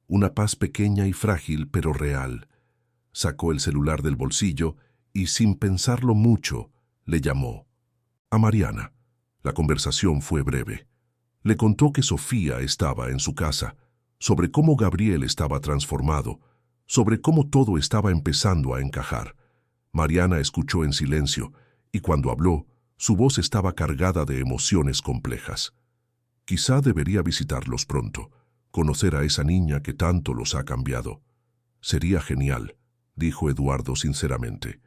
Una paz pequeña y frágil, pero real. Sacó el celular del bolsillo y, sin pensarlo mucho, le llamó. A Mariana. La conversación fue breve. Le contó que Sofía estaba en su casa, sobre cómo Gabriel estaba transformado, sobre cómo todo estaba empezando a encajar. Mariana escuchó en silencio, y cuando habló, su voz estaba cargada de emociones complejas. Quizá debería visitarlos pronto, conocer a esa niña que tanto los ha cambiado. Sería genial, dijo Eduardo sinceramente.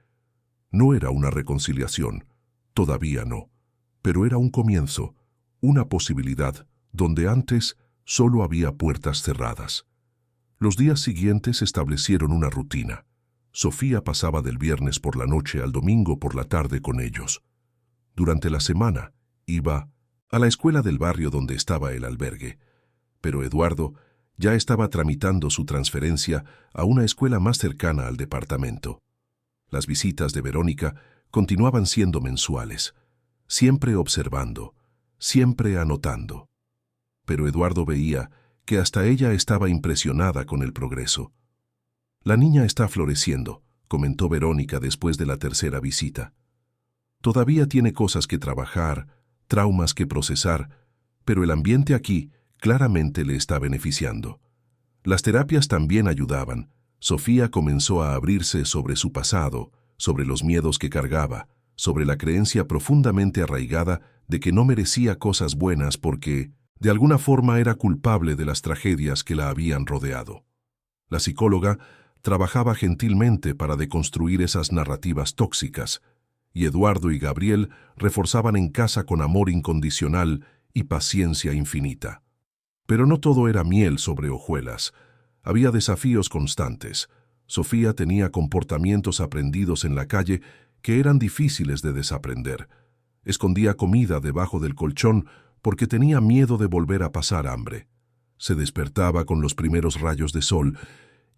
No era una reconciliación, todavía no, pero era un comienzo, una posibilidad donde antes solo había puertas cerradas. Los días siguientes establecieron una rutina. Sofía pasaba del viernes por la noche al domingo por la tarde con ellos. Durante la semana iba a la escuela del barrio donde estaba el albergue, pero Eduardo ya estaba tramitando su transferencia a una escuela más cercana al departamento. Las visitas de Verónica continuaban siendo mensuales, siempre observando, siempre anotando. Pero Eduardo veía que hasta ella estaba impresionada con el progreso. «La niña está floreciendo», comentó Verónica después de la tercera visita. «Todavía tiene cosas que trabajar, traumas que procesar, pero el ambiente aquí claramente le está beneficiando». Las terapias también ayudaban. Sofía comenzó a abrirse sobre su pasado, sobre los miedos que cargaba, sobre la creencia profundamente arraigada de que no merecía cosas buenas porque, de alguna forma, era culpable de las tragedias que la habían rodeado. La psicóloga trabajaba gentilmente para deconstruir esas narrativas tóxicas, y Eduardo y Gabriel reforzaban en casa con amor incondicional y paciencia infinita. Pero no todo era miel sobre hojuelas. Había desafíos constantes. Sofía tenía comportamientos aprendidos en la calle que eran difíciles de desaprender. Escondía comida debajo del colchón porque tenía miedo de volver a pasar hambre. Se despertaba con los primeros rayos de sol,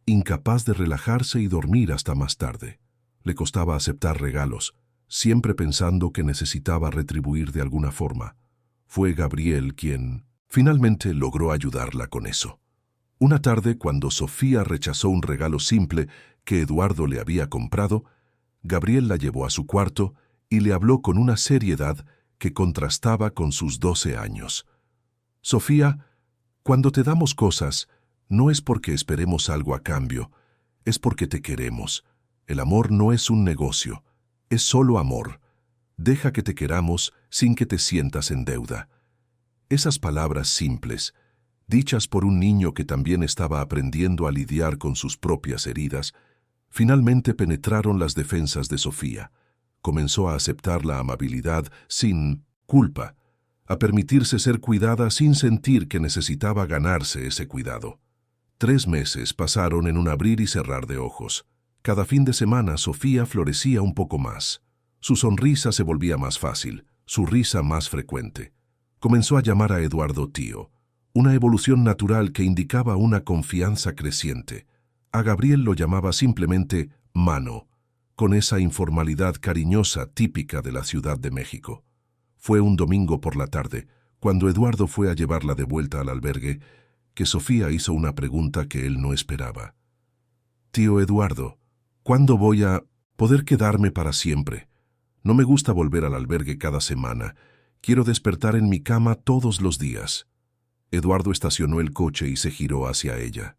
incapaz de relajarse y dormir hasta más tarde. Le costaba aceptar regalos, siempre pensando que necesitaba retribuir de alguna forma. Fue Gabriel quien finalmente logró ayudarla con eso. Una tarde, cuando Sofía rechazó un regalo simple que Eduardo le había comprado, Gabriel la llevó a su cuarto y le habló con una seriedad que contrastaba con sus 12 años. Sofía, cuando te damos cosas, no es porque esperemos algo a cambio, es porque te queremos. El amor no es un negocio, es solo amor. Deja que te queramos sin que te sientas en deuda. Esas palabras simples, dichas por un niño que también estaba aprendiendo a lidiar con sus propias heridas, finalmente penetraron las defensas de Sofía. Comenzó a aceptar la amabilidad sin culpa, a permitirse ser cuidada sin sentir que necesitaba ganarse ese cuidado. 3 meses pasaron en un abrir y cerrar de ojos. Cada fin de semana Sofía florecía un poco más. Su sonrisa se volvía más fácil, su risa más frecuente. Comenzó a llamar a Eduardo tío, una evolución natural que indicaba una confianza creciente. A Gabriel lo llamaba simplemente mano, con esa informalidad cariñosa típica de la Ciudad de México. Fue un domingo por la tarde, cuando Eduardo fue a llevarla de vuelta al albergue, que Sofía hizo una pregunta que él no esperaba. «Tío Eduardo, ¿cuándo voy a poder quedarme para siempre? No me gusta volver al albergue cada semana. Quiero despertar en mi cama todos los días». Eduardo estacionó el coche y se giró hacia ella.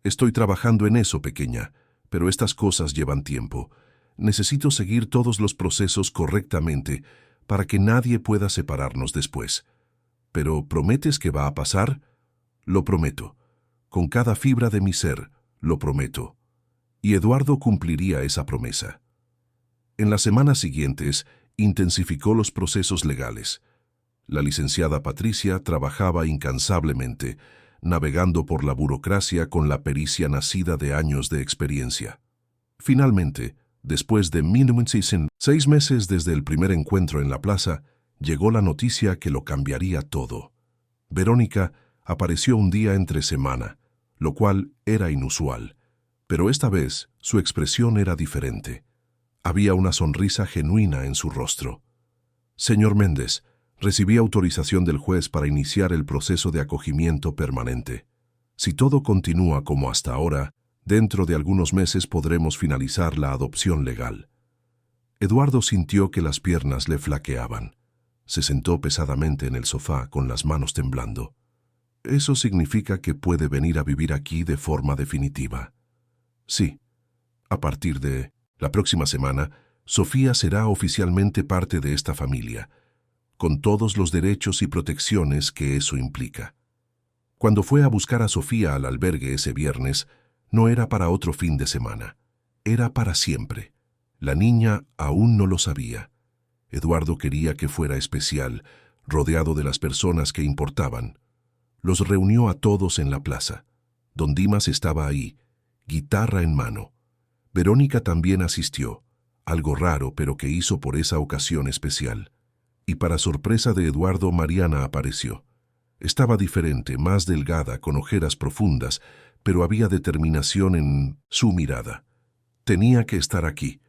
«Estoy trabajando en eso, pequeña, pero estas cosas llevan tiempo. Necesito seguir todos los procesos correctamente para que nadie pueda separarnos después. Pero ¿prometes que va a pasar?» «Lo prometo. Con cada fibra de mi ser, lo prometo». Y Eduardo cumpliría esa promesa. En las semanas siguientes, intensificó los procesos legales. La licenciada Patricia trabajaba incansablemente, navegando por la burocracia con la pericia nacida de años de experiencia. Finalmente, después de 6 meses desde el primer encuentro en la plaza, llegó la noticia que lo cambiaría todo. Verónica apareció un día entre semana, lo cual era inusual, pero esta vez su expresión era diferente. Había una sonrisa genuina en su rostro. «Señor Méndez, recibí autorización del juez para iniciar el proceso de acogimiento permanente. Si todo continúa como hasta ahora, dentro de algunos meses podremos finalizar la adopción legal». Eduardo sintió que las piernas le flaqueaban. Se sentó pesadamente en el sofá con las manos temblando. «¿Eso significa que puede venir a vivir aquí de forma definitiva?» «Sí. A partir de la próxima semana, Sofía será oficialmente parte de esta familia, con todos los derechos y protecciones que eso implica». Cuando fue a buscar a Sofía al albergue ese viernes, no era para otro fin de semana. Era para siempre. La niña aún no lo sabía. Eduardo quería que fuera especial, rodeado de las personas que importaban. Los reunió a todos en la plaza. Don Dimas estaba ahí, guitarra en mano. Verónica también asistió, algo raro pero que hizo por esa ocasión especial. Y para sorpresa de Eduardo, Mariana apareció. Estaba diferente, más delgada, con ojeras profundas, pero había determinación en su mirada. «Tenía que estar aquí»,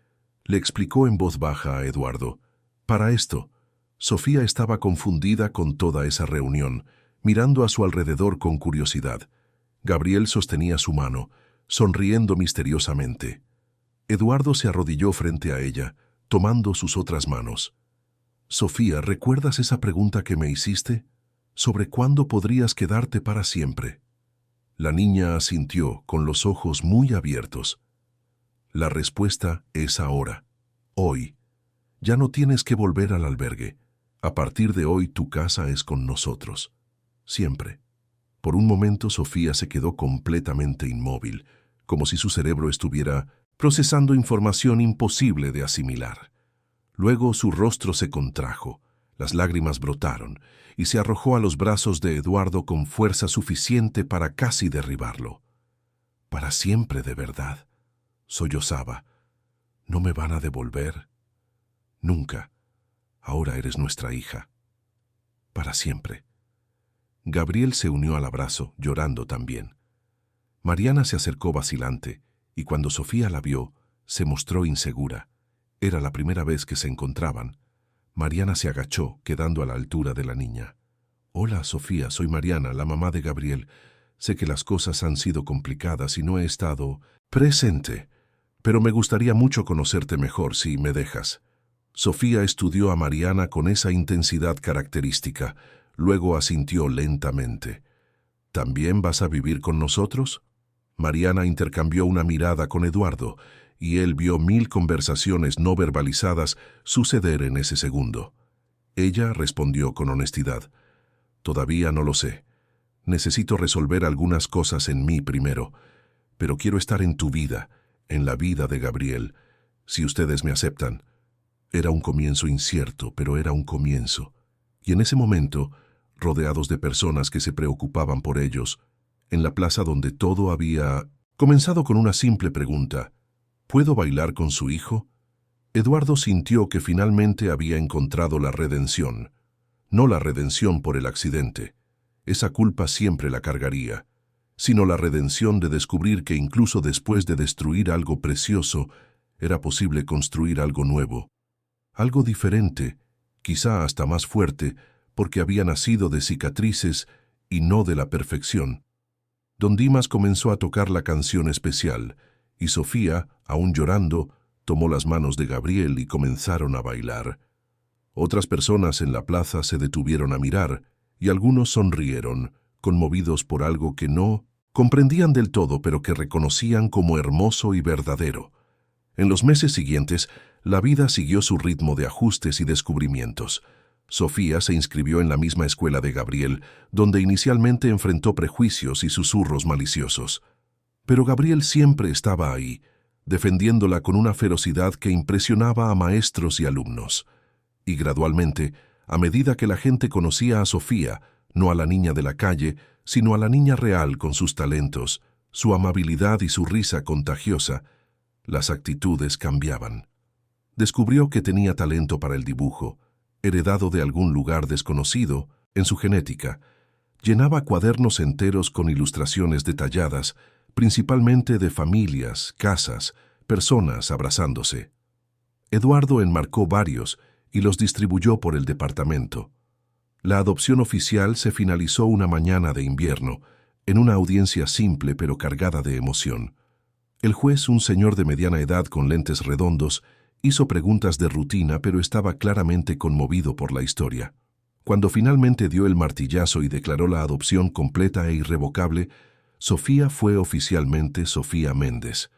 le explicó en voz baja a Eduardo. Para esto, Sofía estaba confundida con toda esa reunión, mirando a su alrededor con curiosidad. Gabriel sostenía su mano, sonriendo misteriosamente. Eduardo se arrodilló frente a ella, tomando sus otras manos. «Sofía, ¿recuerdas esa pregunta que me hiciste? ¿Sobre cuándo podrías quedarte para siempre?» La niña asintió, con los ojos muy abiertos. «La respuesta es ahora, hoy. Ya no tienes que volver al albergue. A partir de hoy tu casa es con nosotros. Siempre». Por un momento Sofía se quedó completamente inmóvil, como si su cerebro estuviera procesando información imposible de asimilar. Luego su rostro se contrajo, las lágrimas brotaron, y se arrojó a los brazos de Eduardo con fuerza suficiente para casi derribarlo. Para siempre de verdad. Sollozaba. No me van a devolver. Nunca. Ahora eres nuestra hija. Para siempre. Gabriel se unió al abrazo, llorando también. Mariana se acercó vacilante, y cuando Sofía la vio, se mostró insegura. Era la primera vez que se encontraban. Mariana se agachó, quedando a la altura de la niña. «Hola, Sofía, soy Mariana, la mamá de Gabriel. Sé que las cosas han sido complicadas y no he estado presente, pero me gustaría mucho conocerte mejor si me dejas». Sofía estudió a Mariana con esa intensidad característica, luego asintió lentamente. «¿También vas a vivir con nosotros?» Mariana intercambió una mirada con Eduardo, y él vio 1000 conversaciones no verbalizadas suceder en ese segundo. Ella respondió con honestidad. «Todavía no lo sé. Necesito resolver algunas cosas en mí primero, pero quiero estar en tu vida, en la vida de Gabriel, si ustedes me aceptan». Era un comienzo incierto, pero era un comienzo. Y en ese momento, rodeados de personas que se preocupaban por ellos, en la plaza donde todo había comenzado con una simple pregunta: ¿puedo bailar con su hijo? Eduardo sintió que finalmente había encontrado la redención. No la redención por el accidente, esa culpa siempre la cargaría, sino la redención de descubrir que incluso después de destruir algo precioso, era posible construir algo nuevo. Algo diferente, quizá hasta más fuerte, porque había nacido de cicatrices y no de la perfección. Don Dimas comenzó a tocar la canción especial, y Sofía, aún llorando, tomó las manos de Gabriel y comenzaron a bailar. Otras personas en la plaza se detuvieron a mirar, y algunos sonrieron, conmovidos por algo que no comprendían del todo, pero que reconocían como hermoso y verdadero. En los meses siguientes, la vida siguió su ritmo de ajustes y descubrimientos. Sofía se inscribió en la misma escuela de Gabriel, donde inicialmente enfrentó prejuicios y susurros maliciosos. Pero Gabriel siempre estaba ahí, defendiéndola con una ferocidad que impresionaba a maestros y alumnos. Y gradualmente, a medida que la gente conocía a Sofía, no a la niña de la calle, sino a la niña real con sus talentos, su amabilidad y su risa contagiosa, las actitudes cambiaban. Descubrió que tenía talento para el dibujo, heredado de algún lugar desconocido en su genética. Llenaba cuadernos enteros con ilustraciones detalladas, principalmente de familias, casas, personas abrazándose. Eduardo enmarcó varios y los distribuyó por el departamento. La adopción oficial se finalizó una mañana de invierno, en una audiencia simple pero cargada de emoción. El juez, un señor de mediana edad con lentes redondos, hizo preguntas de rutina, pero estaba claramente conmovido por la historia. Cuando finalmente dio el martillazo y declaró la adopción completa e irrevocable, Sofía fue oficialmente Sofía Méndez.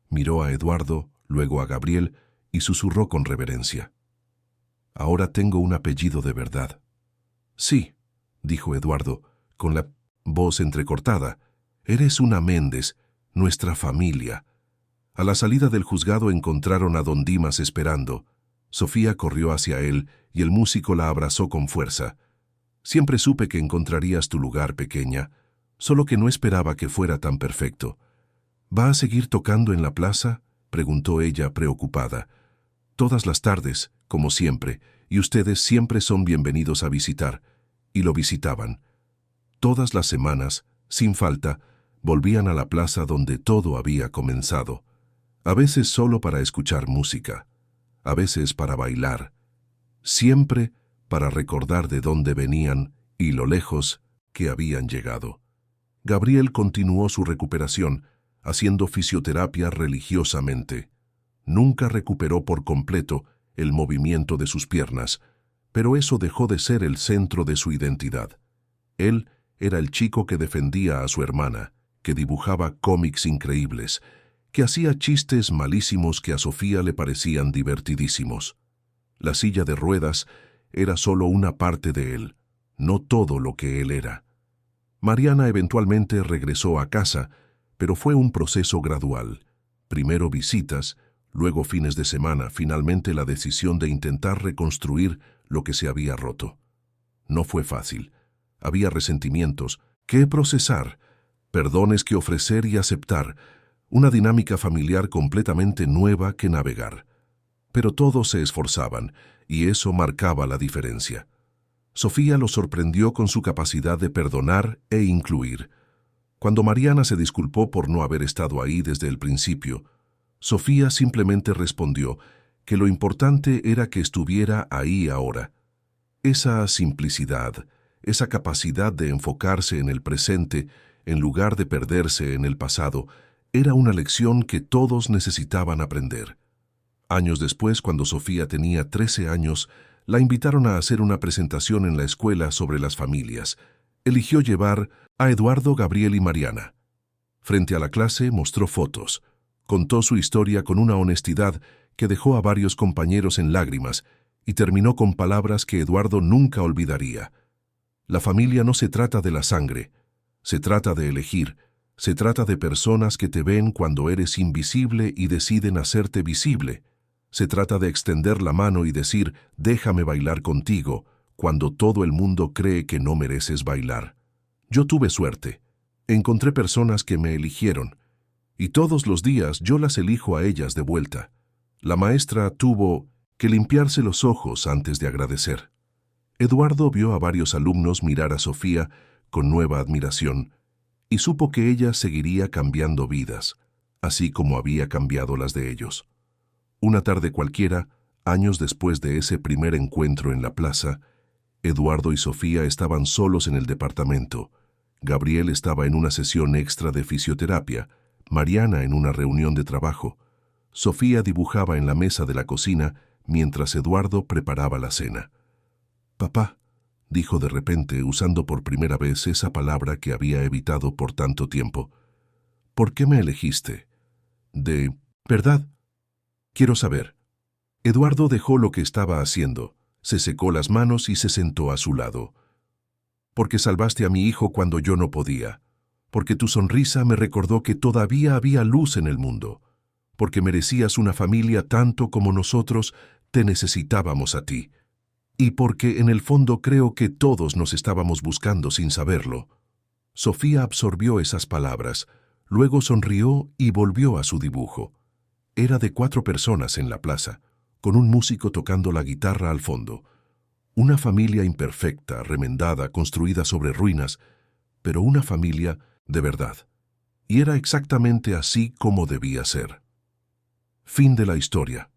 Miró a Eduardo, luego a Gabriel, y susurró con reverencia: «Ahora tengo un apellido de verdad». «Sí», dijo Eduardo, con la voz entrecortada, «eres una Méndez, nuestra familia». A la salida del juzgado encontraron a don Dimas esperando. Sofía corrió hacia él y el músico la abrazó con fuerza. «Siempre supe que encontrarías tu lugar, pequeña, solo que no esperaba que fuera tan perfecto». «¿Va a seguir tocando en la plaza?», preguntó ella preocupada. «Todas las tardes, como siempre, y ustedes siempre son bienvenidos a visitar». Y lo visitaban. Todas las semanas, sin falta, volvían a la plaza donde todo había comenzado. A veces solo para escuchar música, a veces para bailar, siempre para recordar de dónde venían y lo lejos que habían llegado. Gabriel continuó su recuperación, haciendo fisioterapia religiosamente. Nunca recuperó por completo el movimiento de sus piernas, pero eso dejó de ser el centro de su identidad. Él era el chico que defendía a su hermana, que dibujaba cómics increíbles, que hacía chistes malísimos que a Sofía le parecían divertidísimos. La silla de ruedas era solo una parte de él, no todo lo que él era. Mariana eventualmente regresó a casa, pero fue un proceso gradual. Primero visitas, luego fines de semana, finalmente la decisión de intentar reconstruir lo que se había roto. No fue fácil. Había resentimientos que procesar, perdones que ofrecer y aceptar, una dinámica familiar completamente nueva que navegar. Pero todos se esforzaban, y eso marcaba la diferencia. Sofía lo sorprendió con su capacidad de perdonar e incluir. Cuando Mariana se disculpó por no haber estado ahí desde el principio, Sofía simplemente respondió que lo importante era que estuviera ahí ahora. Esa simplicidad, esa capacidad de enfocarse en el presente en lugar de perderse en el pasado, era una lección que todos necesitaban aprender. Años después, cuando Sofía tenía 13 años, la invitaron a hacer una presentación en la escuela sobre las familias. Eligió llevar a Eduardo, Gabriel y Mariana. Frente a la clase mostró fotos. Contó su historia con una honestidad que dejó a varios compañeros en lágrimas y terminó con palabras que Eduardo nunca olvidaría. La familia no se trata de la sangre, se trata de elegir, se trata de personas que te ven cuando eres invisible y deciden hacerte visible. Se trata de extender la mano y decir, déjame bailar contigo, cuando todo el mundo cree que no mereces bailar. Yo tuve suerte. Encontré personas que me eligieron, y todos los días yo las elijo a ellas de vuelta. La maestra tuvo que limpiarse los ojos antes de agradecer. Eduardo vio a varios alumnos mirar a Sofía con nueva admiración, y supo que ella seguiría cambiando vidas, así como había cambiado las de ellos. Una tarde cualquiera, años después de ese primer encuentro en la plaza, Eduardo y Sofía estaban solos en el departamento. Gabriel estaba en una sesión extra de fisioterapia, Mariana en una reunión de trabajo. Sofía dibujaba en la mesa de la cocina mientras Eduardo preparaba la cena. «Papá», dijo de repente, usando por primera vez esa palabra que había evitado por tanto tiempo. «¿Por qué me elegiste?» «¿De verdad? Quiero saber». Eduardo dejó lo que estaba haciendo, se secó las manos y se sentó a su lado. «Porque salvaste a mi hijo cuando yo no podía. Porque tu sonrisa me recordó que todavía había luz en el mundo. Porque merecías una familia tanto como nosotros te necesitábamos a ti. Y porque en el fondo creo que todos nos estábamos buscando sin saberlo». Sofía absorbió esas palabras, luego sonrió y volvió a su dibujo. Era de 4 personas en la plaza, con un músico tocando la guitarra al fondo. Una familia imperfecta, remendada, construida sobre ruinas, pero una familia de verdad. Y era exactamente así como debía ser. Fin de la historia.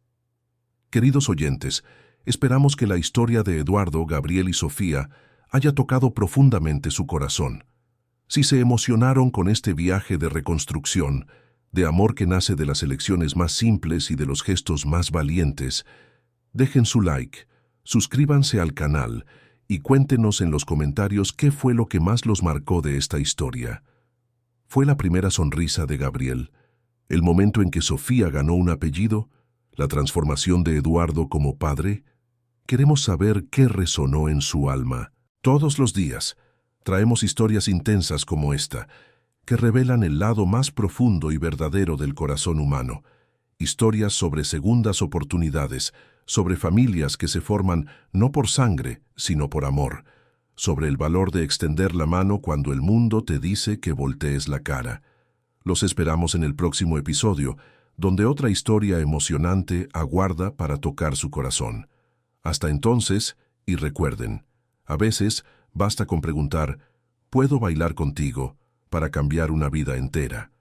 Queridos oyentes, esperamos que la historia de Eduardo, Gabriel y Sofía haya tocado profundamente su corazón. Si se emocionaron con este viaje de reconstrucción, de amor que nace de las elecciones más simples y de los gestos más valientes, dejen su like, suscríbanse al canal y cuéntenos en los comentarios qué fue lo que más los marcó de esta historia. ¿Fue la primera sonrisa de Gabriel? ¿El momento en que Sofía ganó un apellido? ¿La transformación de Eduardo como padre? Queremos saber qué resonó en su alma. Todos los días traemos historias intensas como esta, que revelan el lado más profundo y verdadero del corazón humano. Historias sobre segundas oportunidades, sobre familias que se forman no por sangre, sino por amor, sobre el valor de extender la mano cuando el mundo te dice que voltees la cara. Los esperamos en el próximo episodio, donde otra historia emocionante aguarda para tocar su corazón. Hasta entonces, y recuerden, a veces basta con preguntar, ¿puedo bailar contigo?, para cambiar una vida entera.